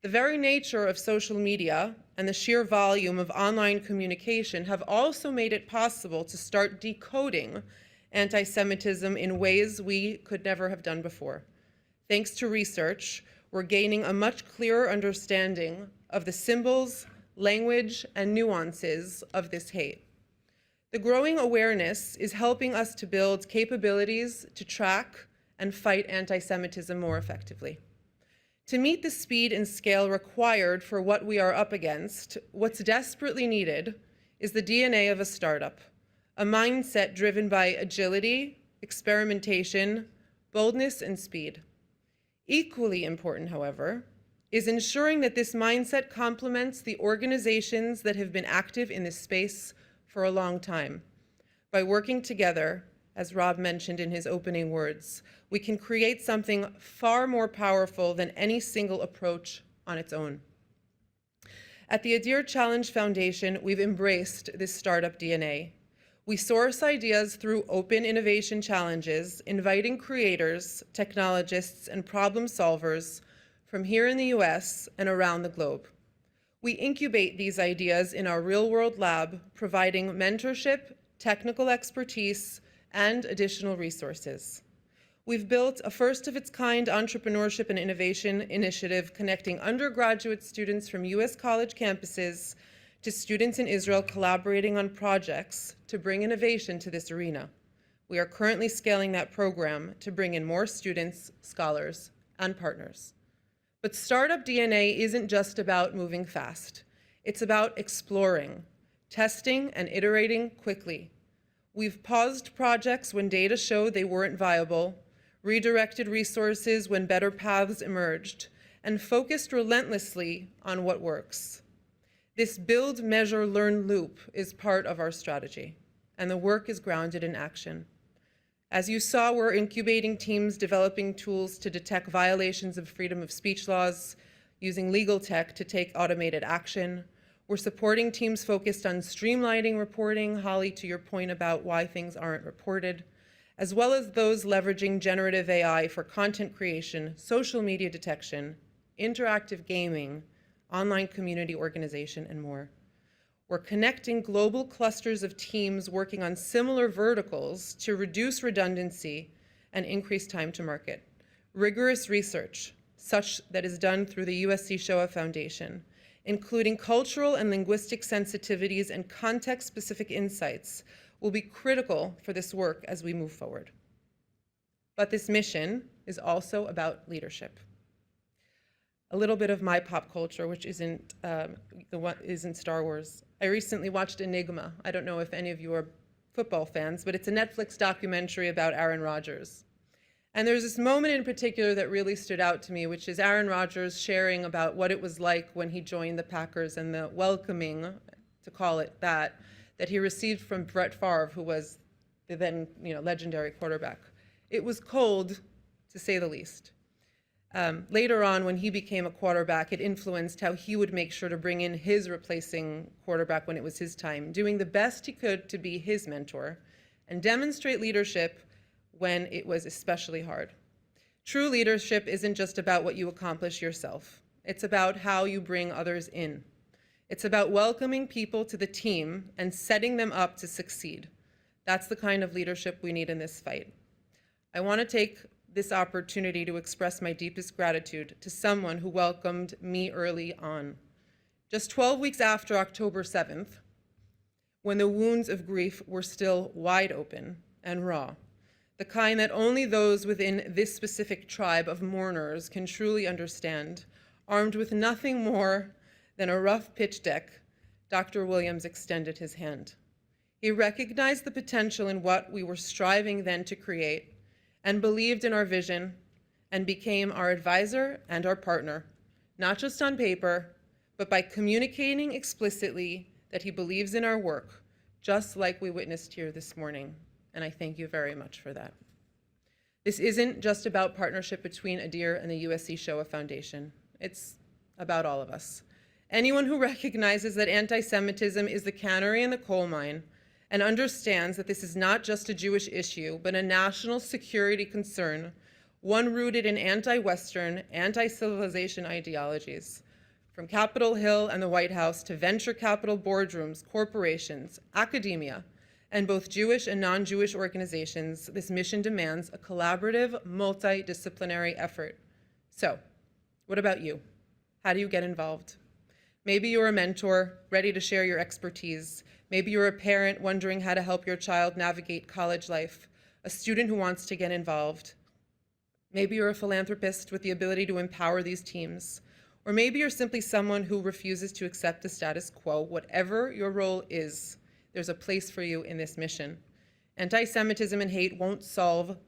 Speaker 8: The very nature of social media and the sheer volume of online communication have also made it possible to start decoding anti-Semitism in ways we could never have done before. Thanks to research, we're gaining a much clearer understanding of the symbols, language, and nuances of this hate. The growing awareness is helping us to build capabilities to track and fight anti-Semitism more effectively. To meet the speed and scale required for what we are up against, what's desperately needed is the DNA of a startup, a mindset driven by agility, experimentation, boldness, and speed. Equally important, however, is ensuring that this mindset complements the organizations that have been active in this space for a long time. By working together, as Rob mentioned in his opening words, we can create something far more powerful than any single approach on its own. At the Adir Challenge Foundation, we've embraced this startup DNA. We source ideas through open innovation challenges, inviting creators, technologists, and problem solvers from here in the US and around the globe. We incubate these ideas in our real-world lab, providing mentorship, technical expertise, and additional resources. We've built a first-of-its-kind entrepreneurship and innovation initiative connecting undergraduate students from US college campuses to students in Israel collaborating on projects to bring innovation to this arena. We are currently scaling that program to bring in more students, scholars, and partners. But startup DNA isn't just about moving fast. It's about exploring, testing, and iterating quickly. We've paused projects when data showed they weren't viable, redirected resources when better paths emerged, and focused relentlessly on what works. This build, measure, learn loop is part of our strategy, and the work is grounded in action. As you saw, we're incubating teams developing tools to detect violations of freedom of speech laws, using legal tech to take automated action. We're supporting teams focused on streamlining reporting, Holly, to your point about why things aren't reported, as well as those leveraging generative AI for content creation, social media detection, interactive gaming, online community organization, and more. We're connecting global clusters of teams working on similar verticals to reduce redundancy and increase time to market. Rigorous research, such that is done through the USC Shoah Foundation, including cultural and linguistic sensitivities and context-specific insights, will be critical for this work as we move forward. But this mission is also about leadership. A little bit of my pop culture, which isn't Star Wars. I recently watched Enigma. I don't know if any of you are football fans, but it's a Netflix documentary about Aaron Rodgers. And there's this moment in particular that really stood out to me, which is Aaron Rodgers sharing about what it was like when he joined the Packers and the welcoming, to call it that he received from Brett Favre, who was the then legendary quarterback. It was cold, to say the least. Later on, when he became a quarterback, it influenced how he would make sure to bring in his replacing quarterback when it was his time, doing the best he could to be his mentor and demonstrate leadership when it was especially hard. True leadership isn't just about what you accomplish yourself. It's about how you bring others in. It's about welcoming people to the team and setting them up to succeed. That's the kind of leadership we need in this fight. I want to take this opportunity to express my deepest gratitude to someone who welcomed me early on. Just 12 weeks after October 7th, when the wounds of grief were still wide open and raw, the kind that only those within this specific tribe of mourners can truly understand, armed with nothing more than a rough pitch deck, Dr. Williams extended his hand. He recognized the potential in what we were striving then to create and believed in our vision and became our advisor and our partner, not just on paper, but by communicating explicitly that he believes in our work, just like we witnessed here this morning. And I thank you very much for that. This isn't just about partnership between Adir and the USC Shoah Foundation. It's about all of us. Anyone who recognizes that anti-Semitism is the canary in the coal mine and understands that this is not just a Jewish issue, but a national security concern, one rooted in anti-Western, anti-civilization ideologies. From Capitol Hill and the White House to venture capital boardrooms, corporations, academia, and both Jewish and non-Jewish organizations, this mission demands a collaborative, multidisciplinary effort. So, what about you? How do you get involved? Maybe you're a mentor, ready to share your expertise. Maybe you're a parent wondering how to help your child navigate college life, a student who wants to get involved. Maybe you're a philanthropist with the ability to empower these teams. Or maybe you're simply someone who refuses to accept the status quo. Whatever your role is, there's a place for you in this mission. Anti-Semitism and hate won't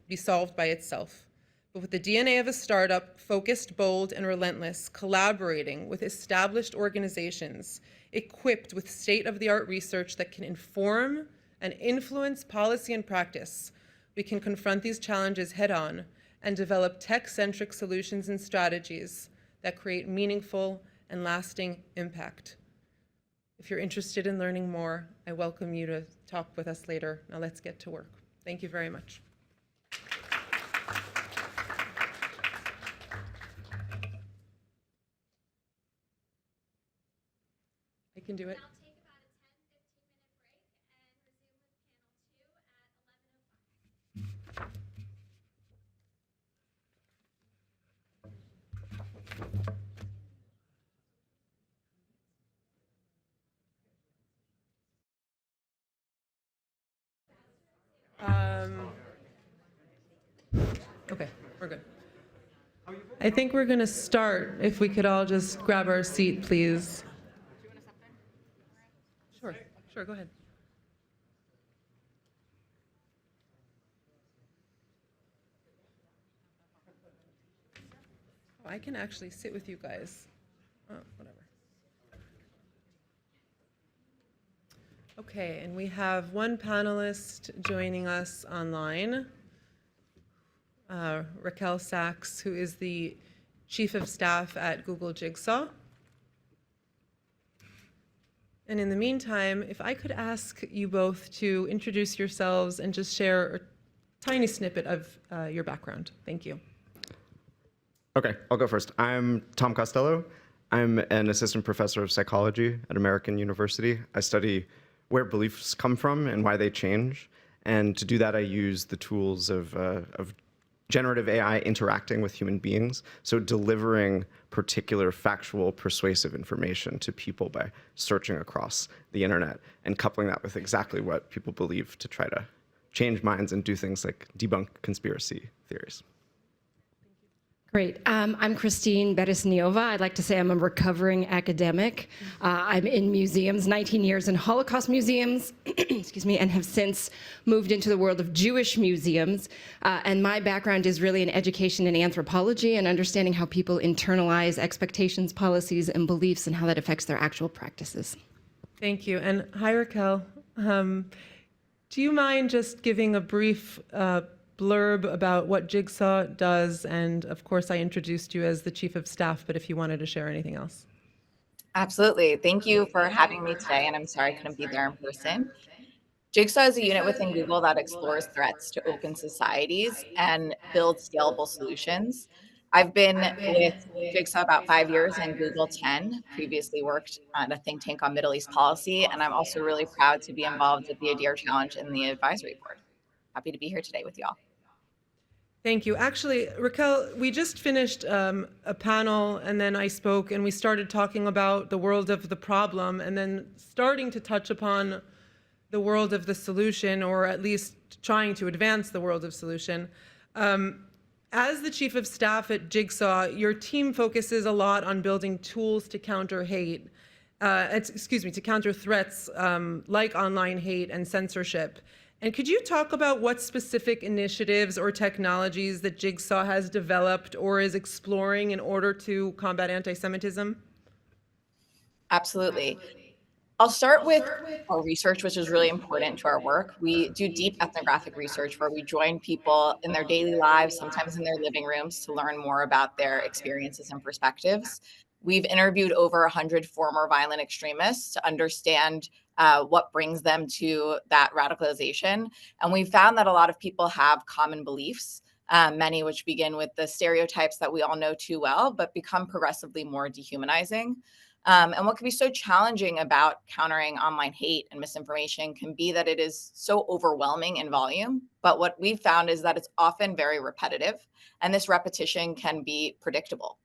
Speaker 8: be solved by itself. But with the DNA of a startup, focused, bold, and relentless, collaborating with established organizations, equipped with state-of-the-art research that can inform and influence policy and practice, we can confront these challenges head-on and develop tech-centric solutions and strategies that create meaningful and lasting impact. If you're interested in learning more, I welcome you to talk with us later. Now let's get to work. Thank you very much. I can do it. Okay, we're good. I think we're going to start. If we could all just grab our seat, please. Sure, go ahead. Oh, I can actually sit with you guys. Oh, whatever. Okay, and we have one panelist joining us online, Raquel Sachs, who is the Chief of Staff at Google Jigsaw. And in the meantime, if I could ask you both to introduce yourselves and just share a tiny snippet of your background. Thank you.
Speaker 1: Okay, I'll go first. I'm Tom Costello. I'm an assistant professor of psychology at American University. I study where beliefs come from and why they change. And to do that, I use the tools of generative AI interacting with human beings, so delivering particular factual, persuasive information to people by searching across the internet and coupling that with exactly what people believe to try to change minds and do things like debunk conspiracy theories.
Speaker 2: Great. I'm Christine Beresniova. I'd like to say I'm a recovering academic. I'm in museums, 19 years in Holocaust museums, excuse me, and have since moved into the world of Jewish museums. And my background is really in education and anthropology and understanding how people internalize expectations, policies, and beliefs and how that affects their actual practices.
Speaker 14: Thank you. And hi, Raquel. Do you mind just giving a brief blurb about what Jigsaw does? And of course, I introduced you as the Chief of Staff, but if you wanted to share anything else.
Speaker 5: Absolutely. Thank you for having me today, and I'm sorry I couldn't be there in person. Jigsaw is a unit within Google that explores threats to open societies and builds scalable solutions. I've been with Jigsaw about 5 years and Google 10, previously worked on a think tank on Middle East policy, and I'm also really proud to be involved with the ADIR Challenge and the advisory board. Happy to be here today with you all.
Speaker 14: Thank you. Actually, Raquel, we just finished a panel, and then I spoke, and we started talking about the world of the problem, and then starting to touch upon the world of the solution, or at least trying to advance the world of solution. As the Chief of Staff at Jigsaw, your team focuses a lot on building tools to counter hate, to counter threats like online hate and censorship. And could you talk about what specific initiatives or technologies that Jigsaw has developed or is exploring in order to combat anti-Semitism?
Speaker 5: Absolutely. I'll start with our research, which is really important to our work. We do deep ethnographic research where we join people in their daily lives, sometimes in their living rooms, to learn more about their experiences and perspectives. We've interviewed over 100 former violent extremists to understand what brings them to that radicalization. And we found that a lot of people have common beliefs, many which begin with the stereotypes that we all know too well, but become progressively more dehumanizing. And what can be so challenging about countering online hate and misinformation can be that it is so overwhelming in volume. But what we've found is that it's often very repetitive, and this repetition can be predictable.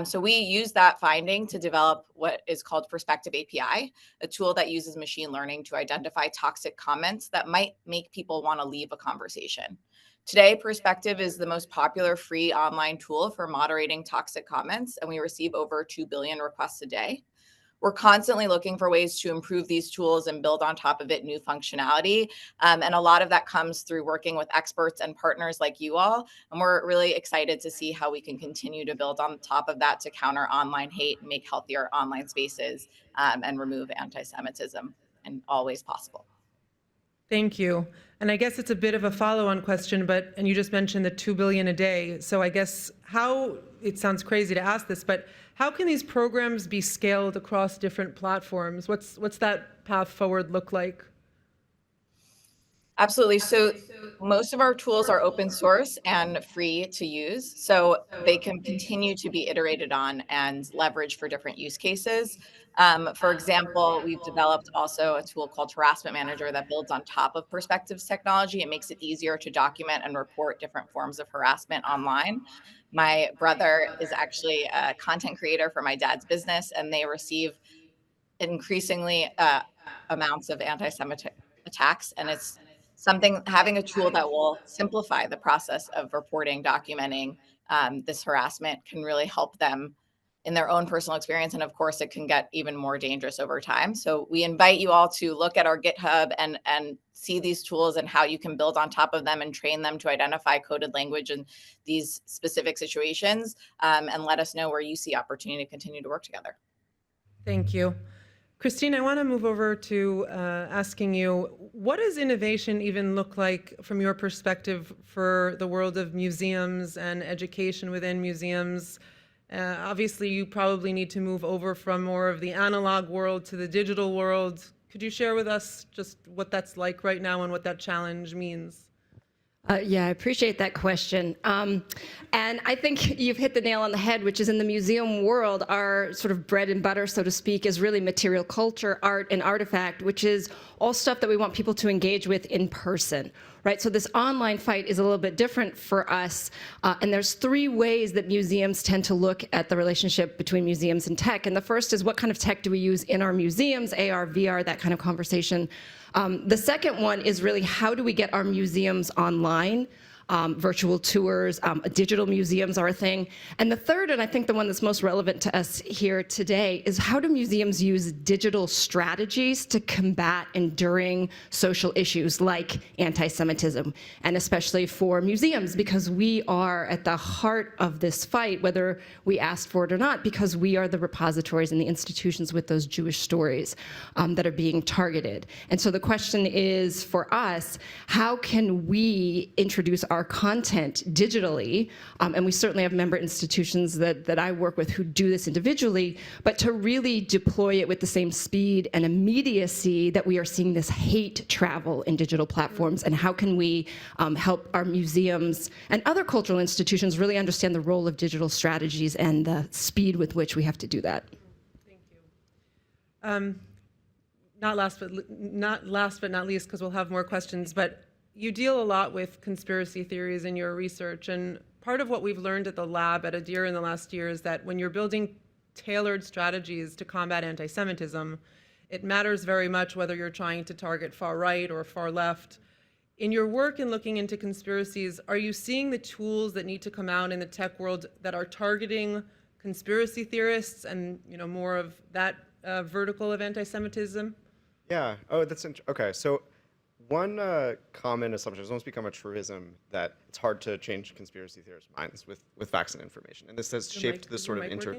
Speaker 5: So we use that finding to develop what is called Perspective API, a tool that uses machine learning to identify toxic comments that might make people want to leave a conversation. Today, Perspective is the most popular free online tool for moderating toxic comments, and we receive over 2 billion requests a day. We're constantly looking for ways to improve these tools and build on top of it new functionality. And a lot of that comes through working with experts and partners like you all. And we're really excited to see how we can continue to build on top of that to counter online hate and make healthier online spaces and remove anti-Semitism in all ways possible.
Speaker 14: Thank you. And I guess it's a bit of a follow-on question, and you just mentioned the 2 billion a day. So I guess it sounds crazy to ask this, but how can these programs be scaled across different platforms? What's that path forward look like?
Speaker 5: Absolutely. So most of our tools are open source and free to use, so they can continue to be iterated on and leveraged for different use cases. For example, we've developed also a tool called Harassment Manager that builds on top of Perspective's technology. It makes it easier to document and report different forms of harassment online. My brother is actually a content creator for my dad's business, and they receive increasingly amounts of anti-Semitic attacks. And it's something, having a tool that will simplify the process of reporting, documenting this harassment can really help them in their own personal experience. And of course, it can get even more dangerous over time. So we invite you all to look at our GitHub and see these tools and how you can build on top of them and train them to identify coded language in these specific situations, and let us know where you see opportunity to continue to work together.
Speaker 14: Thank you. Christine, I want to move over to asking you, what does innovation even look like from your perspective for the world of museums and education within museums? Obviously, you probably need to move over from more of the analog world to the digital world. Could you share with us just what that's like right now and what that challenge means?
Speaker 2: Yeah, I appreciate that question. And I think you've hit the nail on the head, which is in the museum world, our sort of bread and butter, so to speak, is really material culture, art, and artifact, which is all stuff that we want people to engage with in person, right? So this online fight is a little bit different for us. And there's 3 ways that museums tend to look at the relationship between museums and tech. And the first is, what kind of tech do we use in our museums, AR, VR, that kind of conversation. The second one is really, how do we get our museums online? virtual tours, digital museums are a thing. And the third, and I think the one that's most relevant to us here today, is how do museums use digital strategies to combat enduring social issues like anti-Semitism, and especially for museums, because we are at the heart of this fight, whether we asked for it or not, because we are the repositories and the institutions with those Jewish stories that are being targeted. And so the question is, for us, how can we introduce our content digitally? And we certainly have member institutions that I work with who do this individually, but to really deploy it with the same speed and immediacy that we are seeing this hate travel in digital platforms, and how can we help our museums and other cultural institutions really understand the role of digital strategies and the speed with which we have to do that.
Speaker 8: Not last but not least, because we'll have more questions, but you deal a lot with conspiracy theories in your research, and part of what we've learned at the lab at ADIR in the last year is that when you're building tailored strategies to combat anti-Semitism, it matters very much whether you're trying to target far right or far left. In your work in looking into conspiracies, are you seeing the tools that need to come out in the tech world that are targeting conspiracy theorists and more of that vertical of anti-Semitism?
Speaker 1: Yeah. Oh, that's okay. So one common assumption has almost become a truism that it's hard to change conspiracy theorists' minds with facts and information, and this has shaped this sort of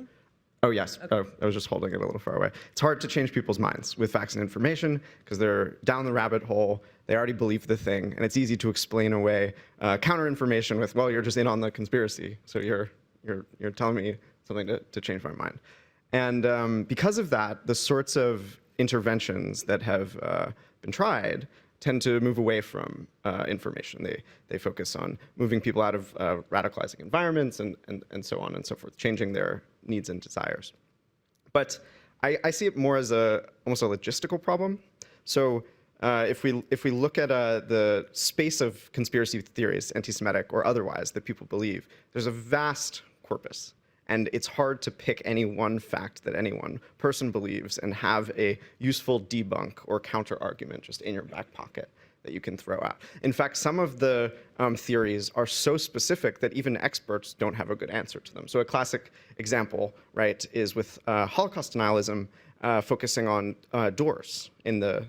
Speaker 1: Oh, yes. Okay. Oh, I was just holding it a little far away. It's hard to change people's minds with facts and information because they're down the rabbit hole. They already believe the thing, and it's easy to explain away counter information with, well, you're just in on the conspiracy, so you're telling me something to change my mind. And because of that, the sorts of interventions that have been tried tend to move away from information. They focus on moving people out of radicalizing environments and so on and so forth, changing their needs and desires. But I see it more as almost a logistical problem. So if we look at the space of conspiracy theories, anti-Semitic or otherwise, that people believe, there's a vast corpus. And it's hard to pick any one fact that any one person believes and have a useful debunk or counter-argument just in your back pocket that you can throw out. In fact, some of the theories are so specific that even experts don't have a good answer to them. So a classic example, right, is with Holocaust denialism focusing on doors in the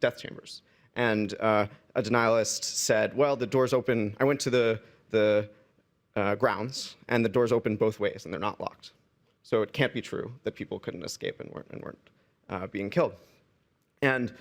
Speaker 1: death chambers. And a denialist said, well, the doors open, I went to the grounds, and the doors open both ways, and they're not locked. So it can't be true that people couldn't escape and weren't being killed. And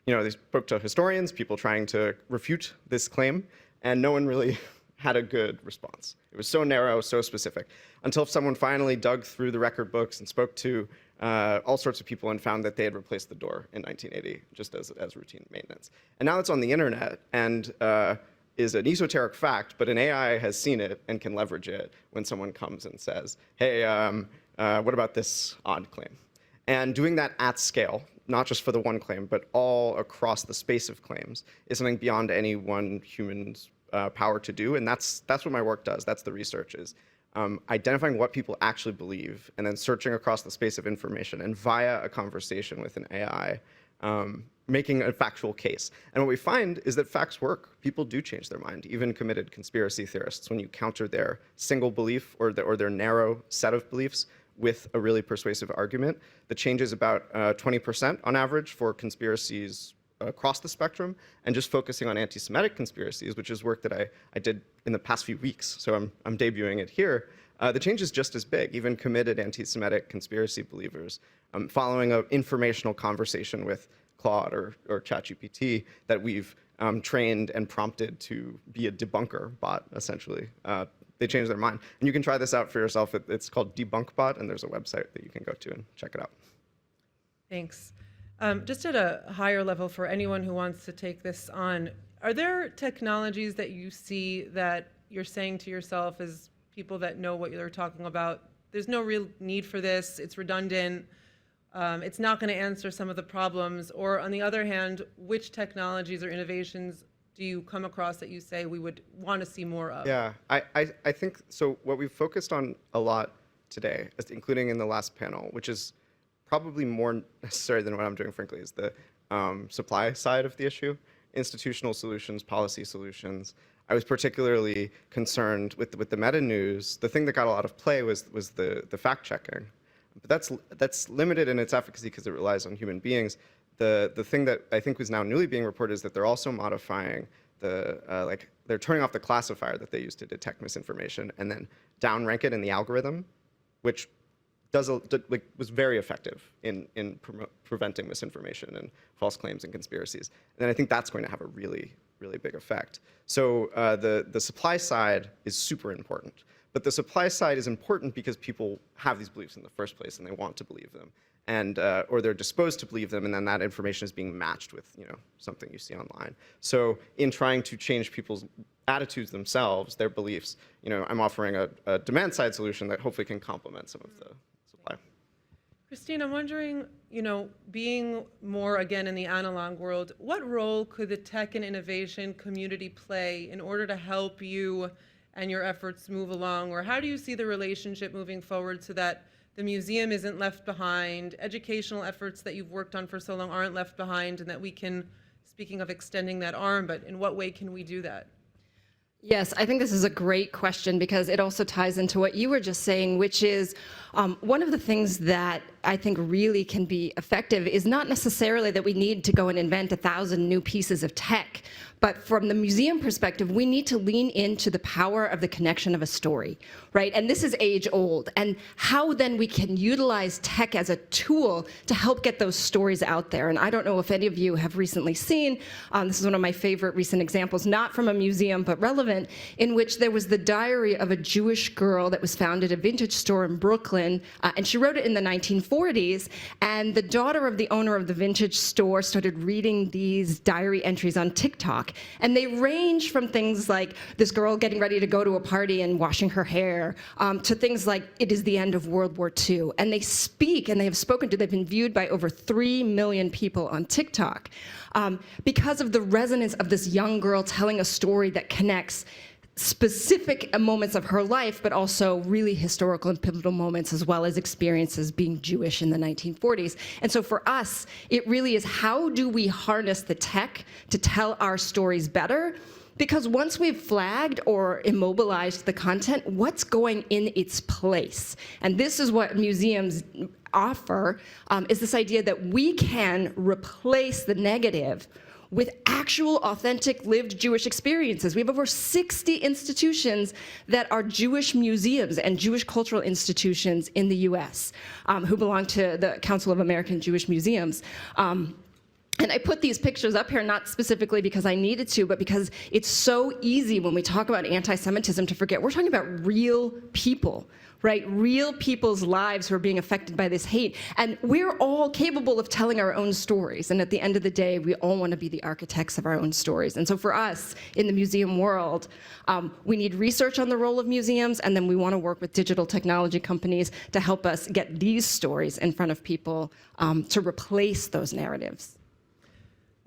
Speaker 1: they spoke to historians, people trying to refute this claim, and no one really had a good response. It was so narrow, so specific, until someone finally dug through the record books and spoke to all sorts of people and found that they had replaced the door in 1980 just as routine maintenance. And now it's on the internet, and is an esoteric fact, but an AI has seen it and can leverage it when someone comes and says, hey, what about this odd claim? And doing that at scale, not just for the one claim, but all across the space of claims, is something beyond any one human's power to do. And that's what my work does. That's the research, is identifying what people actually believe and then searching across the space of information and via a conversation with an AI, making a factual case. And what we find is that facts work. People do change their mind, even committed conspiracy theorists, when you counter their single belief or their narrow set of beliefs with a really persuasive argument. The change is about 20% on average for conspiracies across the spectrum, and just focusing on anti-Semitic conspiracies, which is work that I did in the past few weeks, so I'm debuting it here. The change is just as big. Even committed anti-Semitic conspiracy believers, following an informational conversation with Claude or ChatGPT that we've trained and prompted to be a debunker bot, essentially. They change their mind. And you can try this out for yourself. It's called DebunkBot, and there's a website that you can go to and check it out.
Speaker 8: Thanks. Just at a higher level, for anyone who wants to take this on, are there technologies that you see that you're saying to yourself as people that know what you're talking about, there's no real need for this, it's redundant, it's not going to answer some of the problems? Or on the other hand, which technologies or innovations do you come across that you say we would want to see more of?
Speaker 1: Yeah, I think, so what we've focused on a lot today, including in the last panel, which is probably more necessary than what I'm doing, frankly, is the supply side of the issue. Institutional solutions, policy solutions. I was particularly concerned with the meta news. The thing that got a lot of play was the fact checking, but that's limited in its efficacy because it relies on human beings. The thing that I think was now newly being reported is that they're also modifying they're turning off the classifier that they use to detect misinformation and then downrank it in the algorithm, which was very effective in preventing misinformation and false claims and conspiracies. And then I think that's going to have a really, really big effect. So the supply side is super important. But the supply side is important because people have these beliefs in the first place and they want to believe them. And, or they're disposed to believe them, and then that information is being matched with something you see online. So in trying to change people's attitudes themselves, their beliefs, I'm offering a demand-side solution that hopefully can complement some of the supply.
Speaker 8: Christine, I'm wondering, being more, again, in the analog world, what role could the tech and innovation community play in order to help you and your efforts move along? Or how do you see the relationship moving forward so that the museum isn't left behind, educational efforts that you've worked on for so long aren't left behind, and that we can, speaking of extending that arm, but in what way can we do that?
Speaker 2: Yes, I think this is a great question because it also ties into what you were just saying, which is one of the things that I think really can be effective is not necessarily that we need to go and invent 1,000 new pieces of tech, but from the museum perspective, we need to lean into the power of the connection of a story, right? And this is age old. And how then we can utilize tech as a tool to help get those stories out there. And I don't know if any of you have recently seen, this is one of my favorite recent examples, not from a museum, but relevant, in which there was the diary of a Jewish girl that was found at a vintage store in Brooklyn. And she wrote it in the 1940s. And the daughter of the owner of the vintage store started reading these diary entries on TikTok. And they range from things like this girl getting ready to go to a party and washing her hair, to things like it is the end of World War II. And they speak, and they have spoken to, they've been viewed by over 3 million people on TikTok because of the resonance of this young girl telling a story that connects specific moments of her life, but also really historical and pivotal moments, as well as experiences being Jewish in the 1940s. And so for us, it really is, how do we harness the tech to tell our stories better? Because once we've flagged or immobilized the content, what's going in its place? And this is what museums offer, is this idea that we can replace the negative with actual, authentic, lived Jewish experiences. We have over 60 institutions that are Jewish museums and Jewish cultural institutions in the US who belong to the Council of American Jewish Museums. And I put these pictures up here not specifically because I needed to, but because it's so easy when we talk about anti-Semitism to forget we're talking about real people, right? Real people's lives who are being affected by this hate. And we're all capable of telling our own stories. And at the end of the day, we all want to be the architects of our own stories. And so for us in the museum world, we need research on the role of museums, and then we want to work with digital technology companies to help us get these stories in front of people to replace those narratives.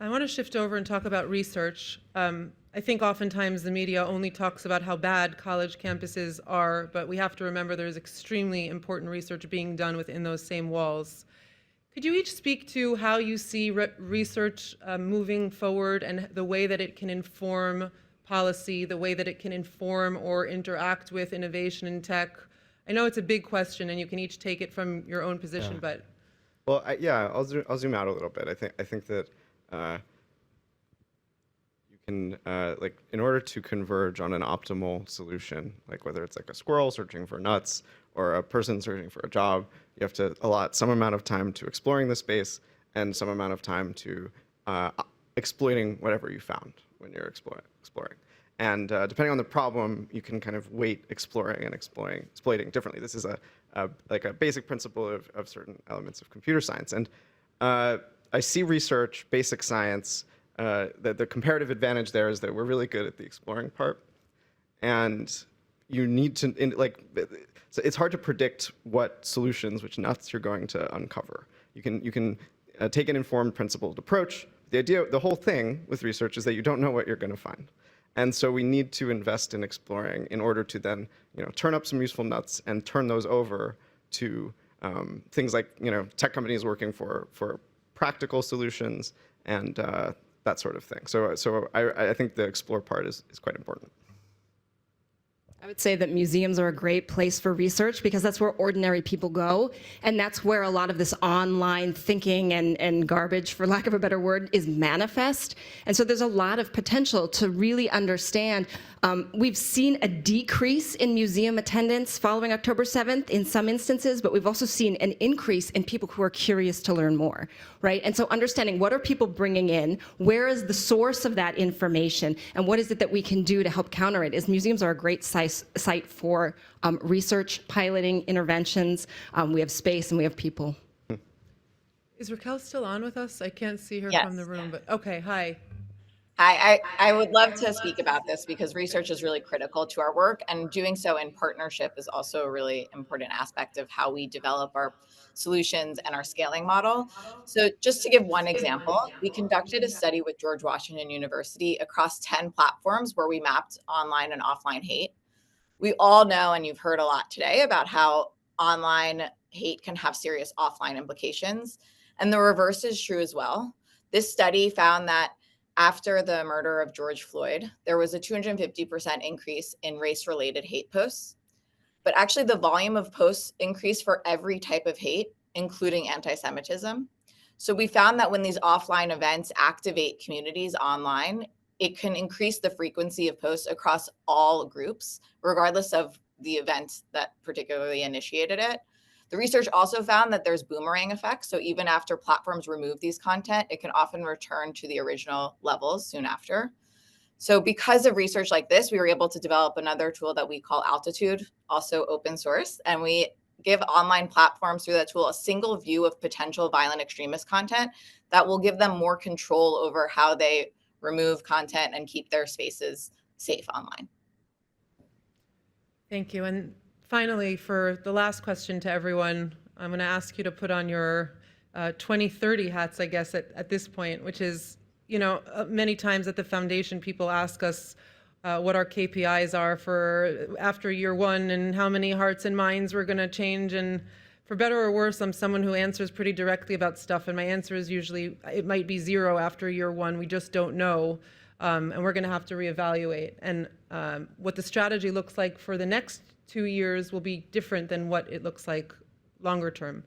Speaker 8: I want to shift over and talk about research. I think oftentimes the media only talks about how bad college campuses are, but we have to remember there's extremely important research being done within those same walls. Could you each speak to how you see research moving forward and the way that it can inform policy, the way that it can inform or interact with innovation in tech? I know it's a big question and you can each take it from your own position, but.
Speaker 1: Well, I'll zoom out a little bit. I think that you can, in order to converge on an optimal solution, like whether it's like a squirrel searching for nuts or a person searching for a job, you have to allot some amount of time to exploring the space and some amount of time to exploiting whatever you found when you're exploring. And depending on the problem, you can kind of weight exploring and exploiting differently. This is like a basic principle of certain elements of computer science. And I see research, basic science, the comparative advantage there is that we're really good at the exploring part. And you need to, so it's hard to predict what solutions, which nuts you're going to uncover. You can take an informed principled approach. The whole thing with research is that you don't know what you're going to find. And so we need to invest in exploring in order to then, turn up some useful nuts and turn those over to things like, tech companies working for practical solutions and that sort of thing. So I think the explore part is quite important.
Speaker 2: I would say that museums are a great place for research because that's where ordinary people go, and that's where a lot of this online thinking and garbage, for lack of a better word, is manifest. And so there's a lot of potential to really understand. We've seen a decrease in museum attendance following October 7th in some instances, but we've also seen an increase in people who are curious to learn more, right? And so understanding what are people bringing in, where is the source of that information, and what is it that we can do to help counter it, is museums are a great site for research, piloting, interventions. We have space and we have people.
Speaker 8: Is Raquel still on with us? I can't see her
Speaker 5: Yes.
Speaker 8: from the room, but okay, hi.
Speaker 5: I would love to speak about this because research is really critical to our work, and doing so in partnership is also a really important aspect of how we develop our solutions and our scaling model. So just to give one example, we conducted a study with George Washington University across 10 platforms where we mapped online and offline hate. We all know, and you've heard a lot today, about how online hate can have serious offline implications, and the reverse is true as well. This study found that after the murder of George Floyd, there was a 250% increase in race-related hate posts. But actually, the volume of posts increased for every type of hate, including anti-Semitism. So we found that when these offline events activate communities online, it can increase the frequency of posts across all groups, regardless of the event that particularly initiated it. The research also found that there's boomerang effects. So even after platforms remove these content, it can often return to the original levels soon after. So because of research like this, we were able to develop another tool that we call Altitude, also open source. And we give online platforms through that tool a single view of potential violent extremist content that will give them more control over how they remove content and keep their spaces safe online.
Speaker 8: Thank you. And finally, for the last question to everyone, I'm going to ask you to put on your 2030 hats, I guess, at this point, which is, you know, many times at the foundation, people ask us what our KPIs are for after year one and how many hearts and minds we're going to change. And for better or worse, I'm someone who answers pretty directly about stuff. And my answer is usually it might be 0 after year one. We just don't know. And we're going to have to reevaluate. And what the strategy looks like for the next 2 years will be different than what it looks like longer term.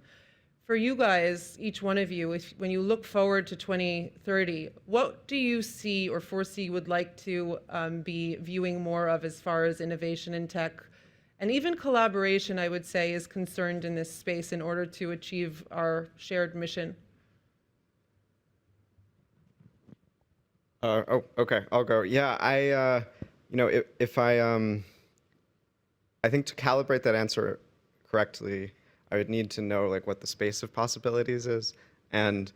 Speaker 8: For you guys, each one of you, when you look forward to 2030, what do you see or foresee would like to be viewing more of as far as innovation in tech? And even collaboration, I would say, is concerned in this space in order to achieve our shared mission.
Speaker 1: Okay, I'll go. Yeah, you know, if I think to calibrate that answer correctly, I would need to know like what the space of possibilities is, and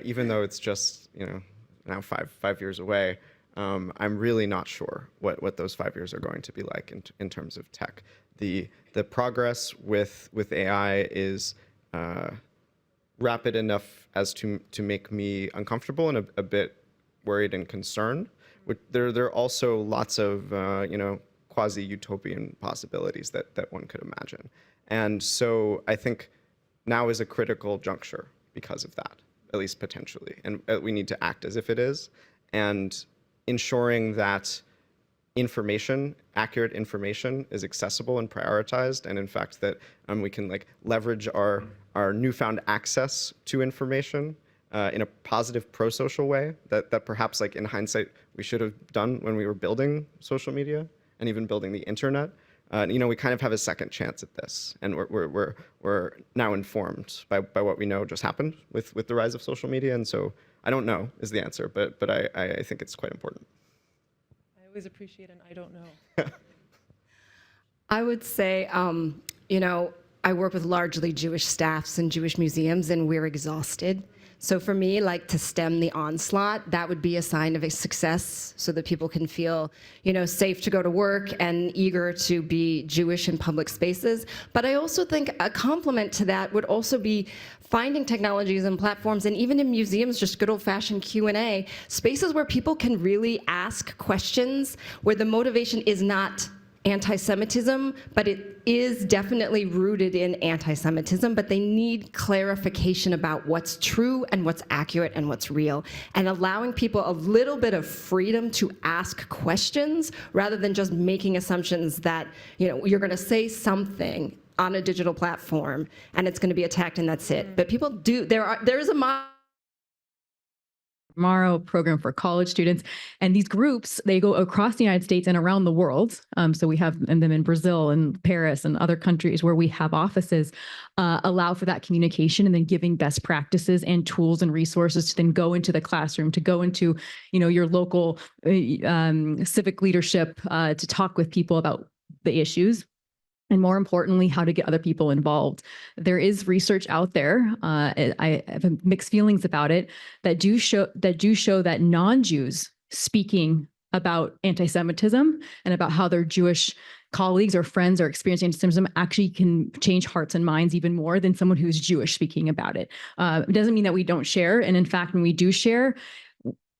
Speaker 1: even though it's just, you know, now five years away, I'm really not sure what those 5 years are going to be like in terms of tech. The progress with AI is rapid enough as to make me uncomfortable and a bit worried and concerned. There are also lots of you know, quasi-utopian possibilities that one could imagine. And so I think now is a critical juncture because of that, at least potentially. And we need to act as if it is, and ensuring that accurate information is accessible and prioritized, and in fact that we can like leverage our newfound access to information in a positive pro-social way that perhaps like in hindsight we should have done when we were building social media and even building the internet. You know, we kind of have a second chance at this, and we're now informed by what we know just happened with the rise of social media. And so I don't know is the answer, but I think it's quite important.
Speaker 8: I always appreciate an I don't know.
Speaker 2: I would say, you know, I work with largely Jewish staffs and Jewish museums, and we're exhausted. So for me, like, to stem the onslaught, that would be a sign of a success, so that people can feel, you know, safe to go to work and eager to be Jewish in public spaces. But I also think a complement to that would also be finding technologies and platforms, and even in museums, just good old-fashioned Q&A, spaces where people can really ask questions, where the motivation is not anti-Semitism, but it is definitely rooted in anti-Semitism, but they need clarification about what's true and what's accurate and what's real, and allowing people a little bit of freedom to ask questions rather than just making assumptions that, you know, you're gonna say something on a digital platform and it's gonna be attacked and that's it. But people do, there is a
Speaker 3: Tomorrow program for college students. And these groups, they go across the United States and around the world. So we have them in Brazil and Paris and other countries where we have offices, allow for that communication and then giving best practices and tools and resources to then go into the classroom, to go into, you know, your local civic leadership, to talk with people about the issues. And more importantly, how to get other people involved. There is research out there. I have mixed feelings about it that do show that non-Jews speaking about anti-Semitism and about how their Jewish colleagues or friends are experiencing anti-Semitism actually can change hearts and minds even more than someone who's Jewish speaking about it. It doesn't mean that we don't share. And in fact, when we do share,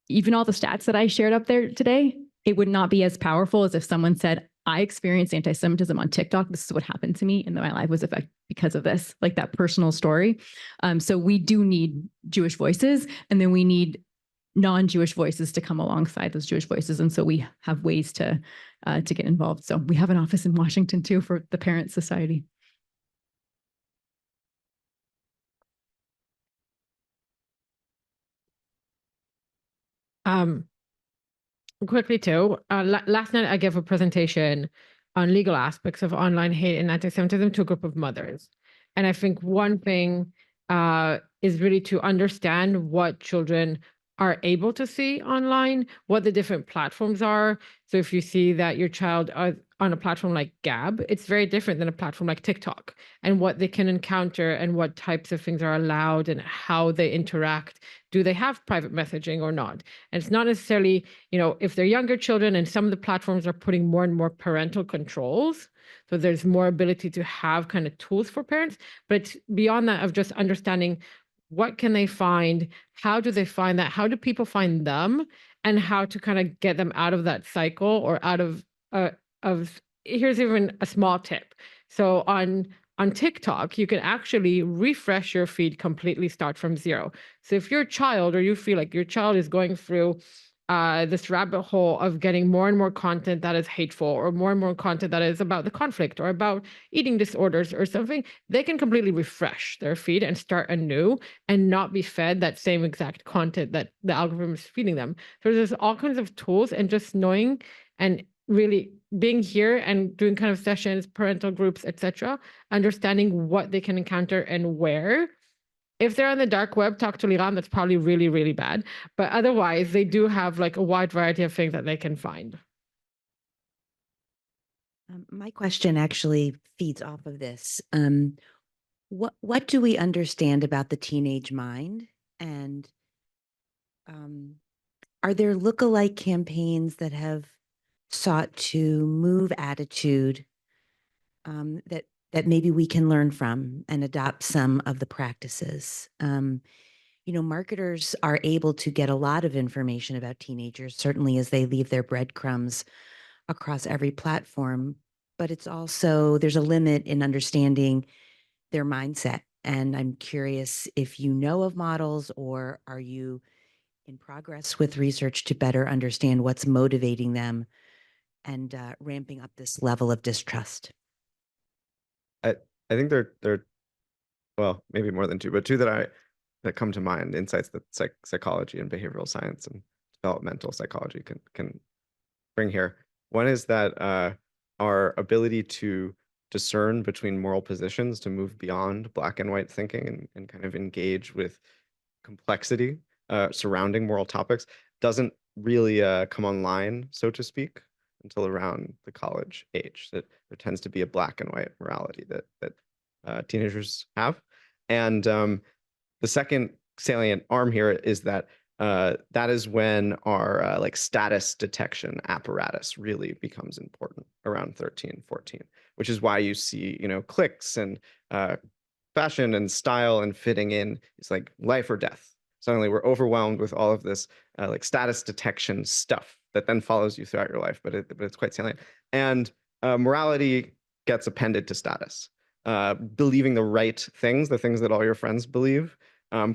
Speaker 3: even all the stats that I shared up there today, it would not be as powerful as if someone said, I experienced anti-Semitism on TikTok. This is what happened to me, and my life was affected because of this, like that personal story. So we do need Jewish voices, and then we need non-Jewish voices to come alongside those Jewish voices. And so we have ways to get involved. So we have an office in Washington too for the Parent Society.
Speaker 6: Quickly too, last night I gave a presentation on legal aspects of online hate and anti-Semitism to a group of mothers. And I think one thing is really to understand what children are able to see online, what the different platforms are. So if you see that your child on a platform like Gab, it's very different than a platform like TikTok, and what they can encounter and what types of things are allowed and how they interact. Do they have private messaging or not? And it's not necessarily, you know, if they're younger children, and some of the platforms are putting more and more parental controls. So there's more ability to have kind of tools for parents, but it's beyond that of just understanding what can they find, how do they find that, how do people find them, and how to kind of get them out of that cycle or out of here's even a small tip. So on TikTok, you can actually refresh your feed completely, start from zero. So if your child, or you feel like your child is going through this rabbit hole of getting more and more content that is hateful, or more and more content that is about the conflict or about eating disorders or something, they can completely refresh their feed and start anew and not be fed that same exact content that the algorithm is feeding them. So there's all kinds of tools, and just knowing and really being here and doing kind of sessions, parental groups, etc., understanding what they can encounter and where. If they're on the dark web, talk to Liran, that's probably really, really bad. But otherwise, they do have like a wide variety of things that they can find.
Speaker 4: My question actually feeds off of this. What do we understand about the teenage mind? And are there lookalike campaigns that have sought to move attitude that maybe we can learn from and adopt some of the practices? You know, marketers are able to get a lot of information about teenagers, certainly as they leave their breadcrumbs across every platform, but it's also, there's a limit in understanding their mindset. And I'm curious if you know of models, or are you in progress with research to better understand what's motivating them and ramping up this level of distrust?
Speaker 1: I think there well, maybe more than two, but two that come to mind, insights that psychology and behavioral science and developmental psychology can bring here. One is that our ability to discern between moral positions, to move beyond black and white thinking and kind of engage with complexity surrounding moral topics, doesn't really come online, so to speak, until around the college age. That there tends to be a black and white morality that teenagers have. And the second salient arm here is that that is when our like status detection apparatus really becomes important around 13, 14, which is why you see, you know, clicks and fashion and style and fitting in. It's like life or death. Suddenly we're overwhelmed with all of this like status detection stuff that then follows you throughout your life, but it's quite salient. And morality gets appended to status. Believing the right things, the things that all your friends believe,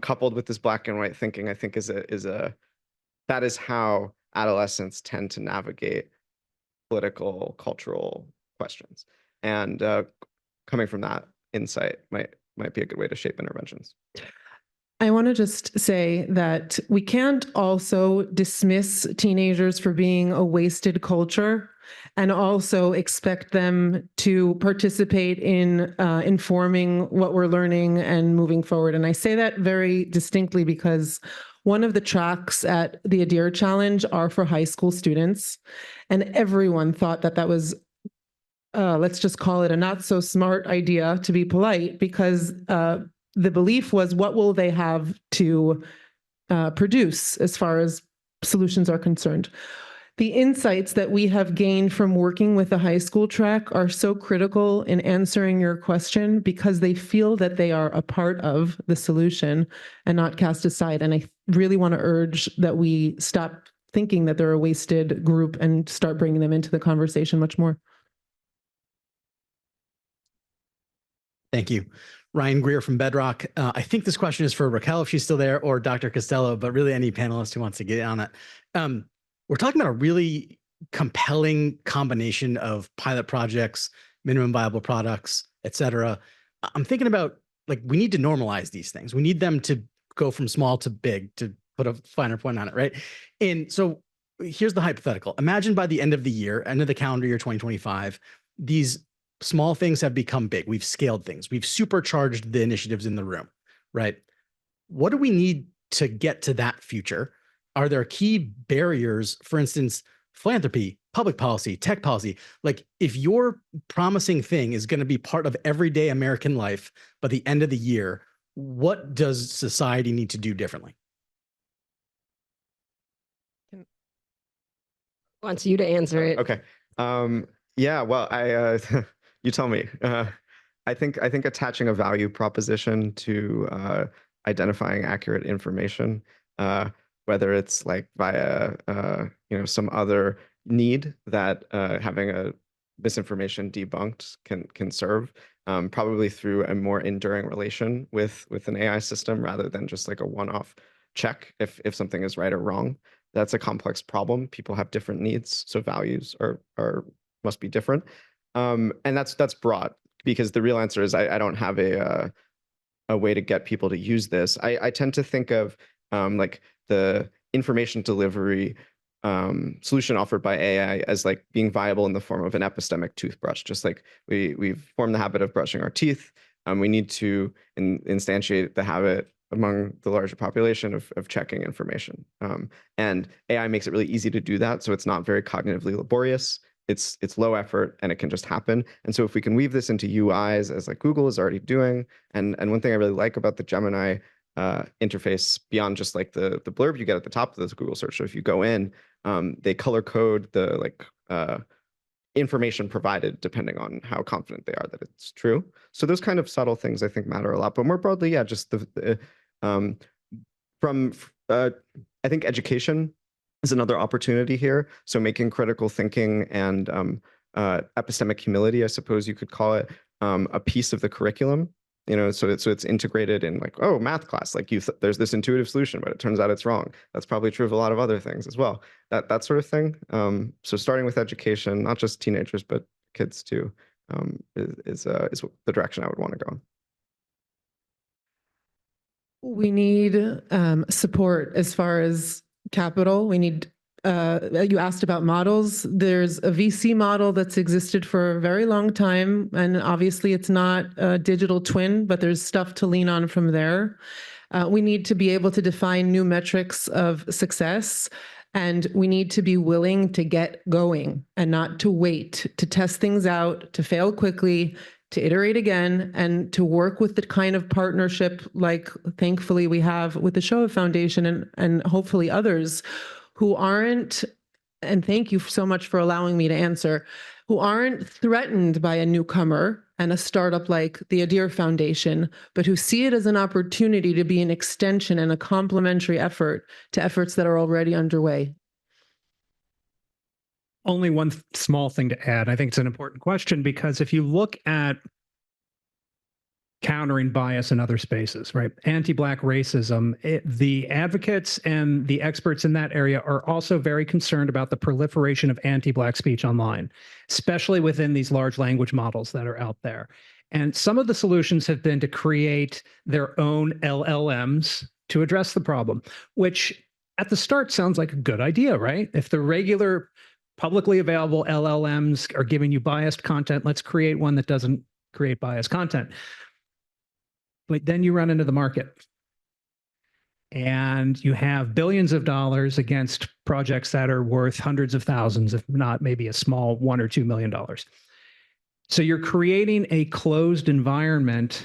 Speaker 1: coupled with this black and white thinking, I think that is how adolescents tend to navigate political, cultural questions. And coming from that insight might be a good way to shape interventions.
Speaker 8: I want to just say that we can't also dismiss teenagers for being a wasted culture and also expect them to participate in informing what we're learning and moving forward. And I say that very distinctly because one of the tracks at the Adir Challenge are for high school students, and everyone thought that that was, let's just call it a not so smart idea, to be polite, because the belief was, what will they have to produce as far as solutions are concerned? The insights that we have gained from working with the high school track are so critical in answering your question, because they feel that they are a part of the solution and not cast aside. And I really want to urge that we stop thinking that they're a wasted group and start bringing them into the conversation much more.
Speaker 7: Thank you. Ryan Greer from Bedrock. I think this question is for Raquel, if she's still there, or Dr. Costello, but really any panelist who wants to get on it. We're talking about a really compelling combination of pilot projects, minimum viable products, et cetera. I'm thinking about, like, we need to normalize these things. We need them to go from small to big, to put a finer point on it, right? And so here's the hypothetical. Imagine by the end of the year, end of the calendar year 2025, these small things have become big. We've scaled things. We've supercharged the initiatives in the room, right? What do we need to get to that future? Are there key barriers, for instance, philanthropy, public policy, tech policy? Like, if your promising thing is going to be part of everyday American life by the end of the year, what does society need to do differently?
Speaker 2: Wants you to answer it.
Speaker 1: Okay. Yeah, well, you tell me. I think attaching a value proposition to identifying accurate information, whether it's like via some other need that having a misinformation debunked can serve, probably through a more enduring relation with an AI system rather than just like a one-off check if something is right or wrong. That's a complex problem. People have different needs, so values must be different. And that's broad, because the real answer is I don't have a way to get people to use this. I tend to think of like the information delivery solution offered by AI as like being viable in the form of an epistemic toothbrush. Just like we've formed the habit of brushing our teeth, we need to instantiate the habit among the larger population of checking information. And AI makes it really easy to do that, so it's not very cognitively laborious. It's low effort, and it can just happen. And so if we can weave this into UIs, as like Google is already doing, and one thing I really like about the Gemini interface, beyond just like the blurb you get at the top of the Google search, so if you go in, they color code the information provided depending on how confident they are that it's true. So those kind of subtle things I think matter a lot. But more broadly, yeah, just I think education is another opportunity here. So making critical thinking and epistemic humility, I suppose you could call it, a piece of the curriculum. So it's integrated in, like, oh, math class, like there's this intuitive solution, but it turns out it's wrong. That's probably true of a lot of other things as well. That sort of thing. So starting with education, not just teenagers, but kids too, is the direction I would want to go.
Speaker 8: We need support as far as capital. We need, you asked about models. There's a VC model that's existed for a very long time, and obviously it's not a digital twin, but there's stuff to lean on from there. We need to be able to define new metrics of success, and we need to be willing to get going and not to wait, to test things out, to fail quickly, to iterate again, and to work with the kind of partnership like thankfully we have with the Shoah Foundation and hopefully others who aren't, and thank you so much for allowing me to answer, who aren't threatened by a newcomer and a startup like the Adir Foundation, but who see it as an opportunity to be an extension and a complementary effort to efforts that are already underway.
Speaker 9: Only one small thing to add. I think it's an important question because if you look at countering bias in other spaces, right? Anti-Black racism, the advocates and the experts in that area are also very concerned about the proliferation of anti-Black speech online, especially within these large language models that are out there. And some of the solutions have been to create their own LLMs to address the problem, which at the start sounds like a good idea, right? If the regular publicly available LLMs are giving you biased content, let's create one that doesn't create biased content. But then you run into the market and you have billions of dollars against projects that are worth hundreds of thousands, if not maybe a small $1 or $2 million. So you're creating a closed environment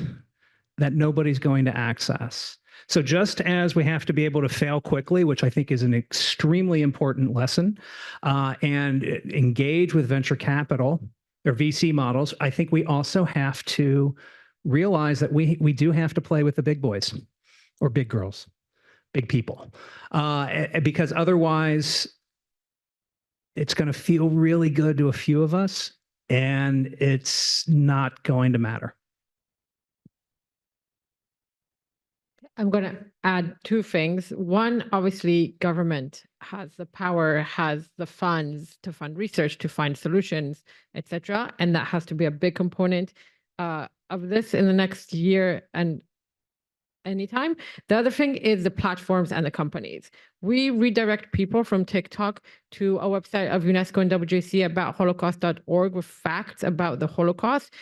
Speaker 9: that nobody's going to access. So just as we have to be able to fail quickly, which I think is an extremely important lesson, and engage with venture capital or VC models, I think we also have to realize that we do have to play with the big boys or big girls, big people, because otherwise it's going to feel really good to a few of us and it's not going to matter.
Speaker 6: I'm going to add two things. One, obviously, government has the power, has the funds to fund research, to find solutions, etc., and that has to be a big component of this in the next year and anytime. The other thing is the platforms and the companies. We redirect people from TikTok to a website of UNESCO and WJC about holocaust.org with facts about the Holocaust.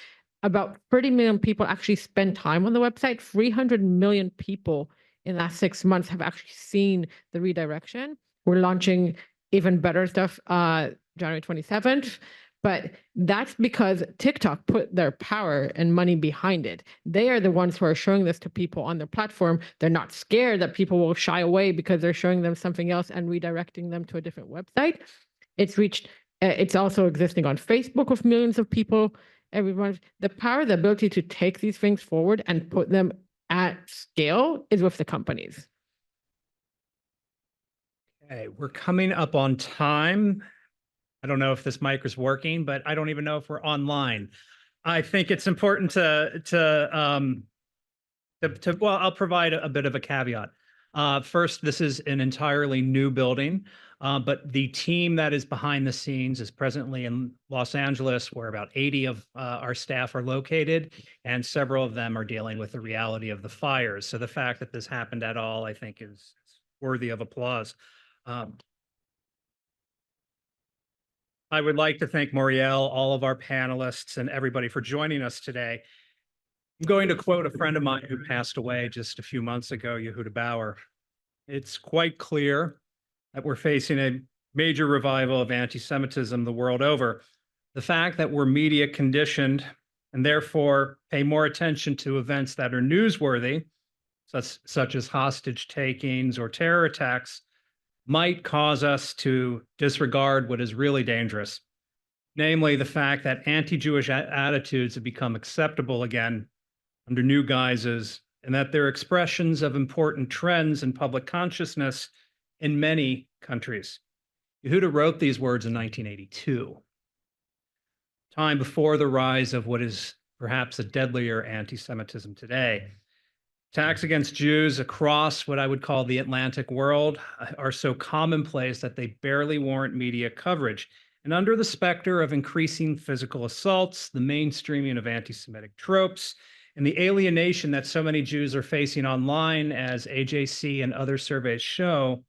Speaker 6: About 30 million people actually spend time on the website. 300 million people in the last 6 months have actually seen the redirection. We're launching even better stuff January 27th. But that's because TikTok put their power and money behind it. They are the ones who are showing this to people on their platform. They're not scared that people will shy away because they're showing them something else and redirecting them to a different website. It's also existing on Facebook with millions of people. Everyone, the power, the ability to take these things forward and put them at scale is with the companies.
Speaker 9: Okay, we're coming up on time. I don't know if this mic is working, but I don't even know if we're online. I think it's important well, I'll provide a bit of a caveat. First, this is an entirely new building, but the team that is behind the scenes is presently in Los Angeles, where about 80 of our staff are located, and several of them are dealing with the reality of the fires. So the fact that this happened at all, I think, is worthy of applause. I would like to thank Moriel, all of our panelists, and everybody for joining us today. I'm going to quote a friend of mine who passed away just a few months ago, Yehuda Bauer. It's quite clear that we're facing a major revival of anti-Semitism the world over. The fact that we're media conditioned and therefore pay more attention to events that are newsworthy, such as hostage takings or terror attacks, might cause us to disregard what is really dangerous, namely the fact that anti-Jewish attitudes have become acceptable again under new guises, and that they're expressions of important trends in public consciousness in many countries. Yehuda wrote these words in 1982, time before the rise of what is perhaps a deadlier anti-Semitism today. Attacks against Jews across what I would call the Atlantic world are so commonplace that they barely warrant media coverage. And under the specter of increasing physical assaults, the mainstreaming of anti-Semitic tropes, and the alienation that so many Jews are facing online, as AJC and other surveys show,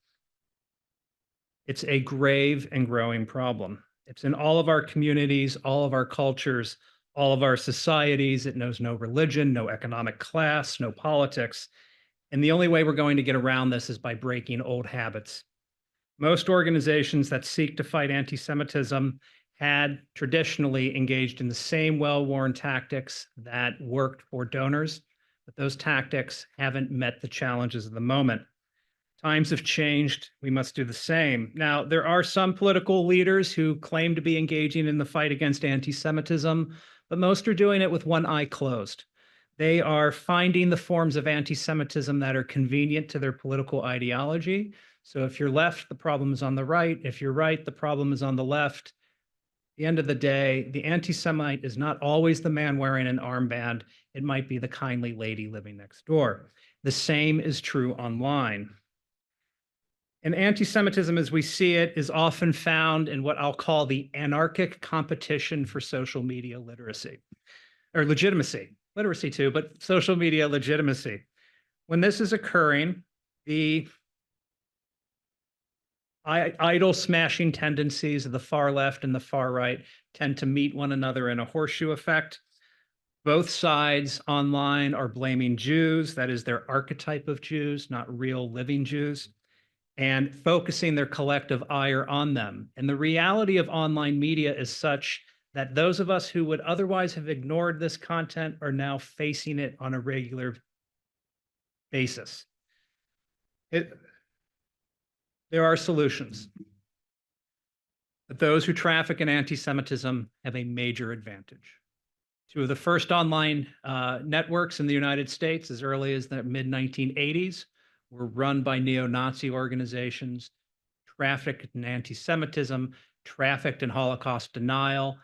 Speaker 9: it's a grave and growing problem. It's in all of our communities, all of our cultures, all of our societies. It knows no religion, no economic class, no politics. And the only way we're going to get around this is by breaking old habits. Most organizations that seek to fight anti-Semitism had traditionally engaged in the same well-worn tactics that worked for donors, but those tactics haven't met the challenges of the moment. Times have changed. We must do the same. Now, there are some political leaders who claim to be engaging in the fight against anti-Semitism, but most are doing it with one eye closed. They are finding the forms of anti-Semitism that are convenient to their political ideology. So if you're left, the problem is on the right. If you're right, the problem is on the left. At the end of the day, the anti-Semite is not always the man wearing an armband. It might be the kindly lady living next door. The same is true online. And anti-Semitism, as we see it, is often found in what I'll call the anarchic competition for social media literacy, or legitimacy. Literacy too, but social media legitimacy. When this is occurring, the idol smashing tendencies of the far left and the far right tend to meet one another in a horseshoe effect. Both sides online are blaming Jews, that is their archetype of Jews, not real living Jews, and focusing their collective ire on them. And the reality of online media is such that those of us who would otherwise have ignored this content are now facing it on a regular basis. There are solutions. But those who traffic in anti-Semitism have a major advantage. Two of the first online networks in the United States, as early as the mid-1980s, were run by neo-Nazi organizations, trafficked in anti-Semitism, trafficked in Holocaust denial.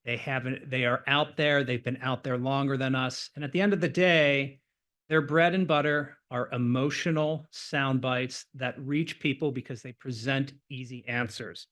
Speaker 9: They are out there. They've been out there longer than us. And at the end of the day, their bread and butter are emotional sound bites that reach people because they present easy answers.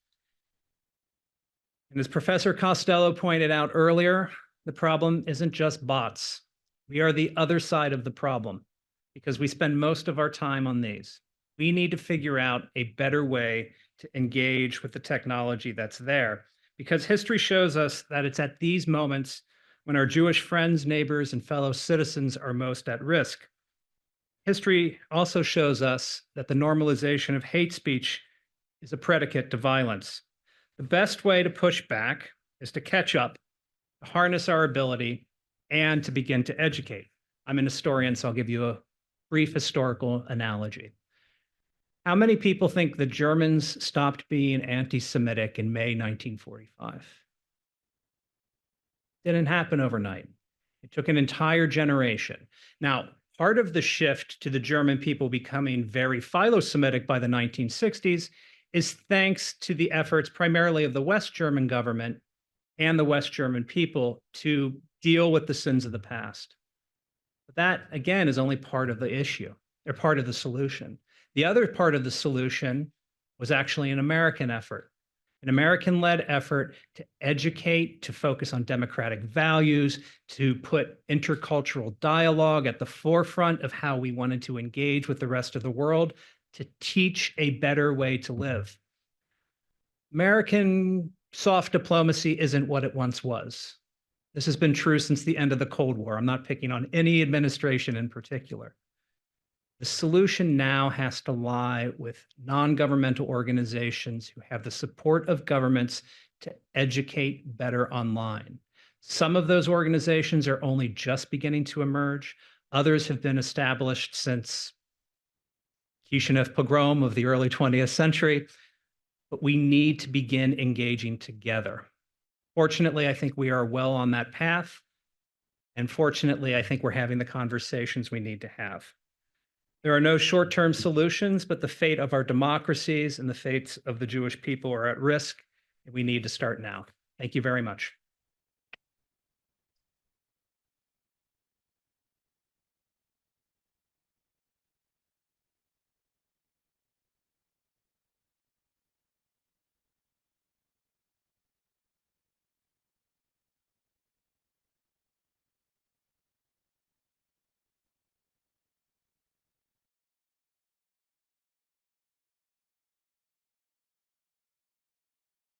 Speaker 9: And as Professor Costello pointed out earlier, the problem isn't just bots. We are the other side of the problem because we spend most of our time on these. We need to figure out a better way to engage with the technology that's there, because history shows us that it's at these moments when our Jewish friends, neighbors, and fellow citizens are most at risk. History also shows us that the normalization of hate speech is a predicate to violence. The best way to push back is to catch up, to harness our ability, and to begin to educate. I'm an historian, so I'll give you a brief historical analogy. How many people think the Germans stopped being anti-Semitic in May 1945? Didn't happen overnight. It took an entire generation. Now, part of the shift to the German people becoming very philo-Semitic by the 1960s is thanks to the efforts primarily of the West German government and the West German people to deal with the sins of the past. But that, again, is only part of the issue, or part of the solution. The other part of the solution was actually an American effort, an American-led effort to educate, to focus on democratic values, to put intercultural dialogue at the forefront of how we wanted to engage with the rest of the world, to teach a better way to live. American soft diplomacy isn't what it once was. This has been true since the end of the Cold War. I'm not picking on any administration in particular. The solution now has to lie with non-governmental organizations who have the support of governments to educate better online. Some of those organizations are only just beginning to emerge. Others have been established since Kishinev pogrom of the early 20th century, but we need to begin engaging together. Fortunately, I think we are well on that path. And fortunately, I think we're having the conversations we need to have. There are no short-term solutions, but the fate of our democracies and the fates of the Jewish people are at risk, and we need to start now. Thank you very much.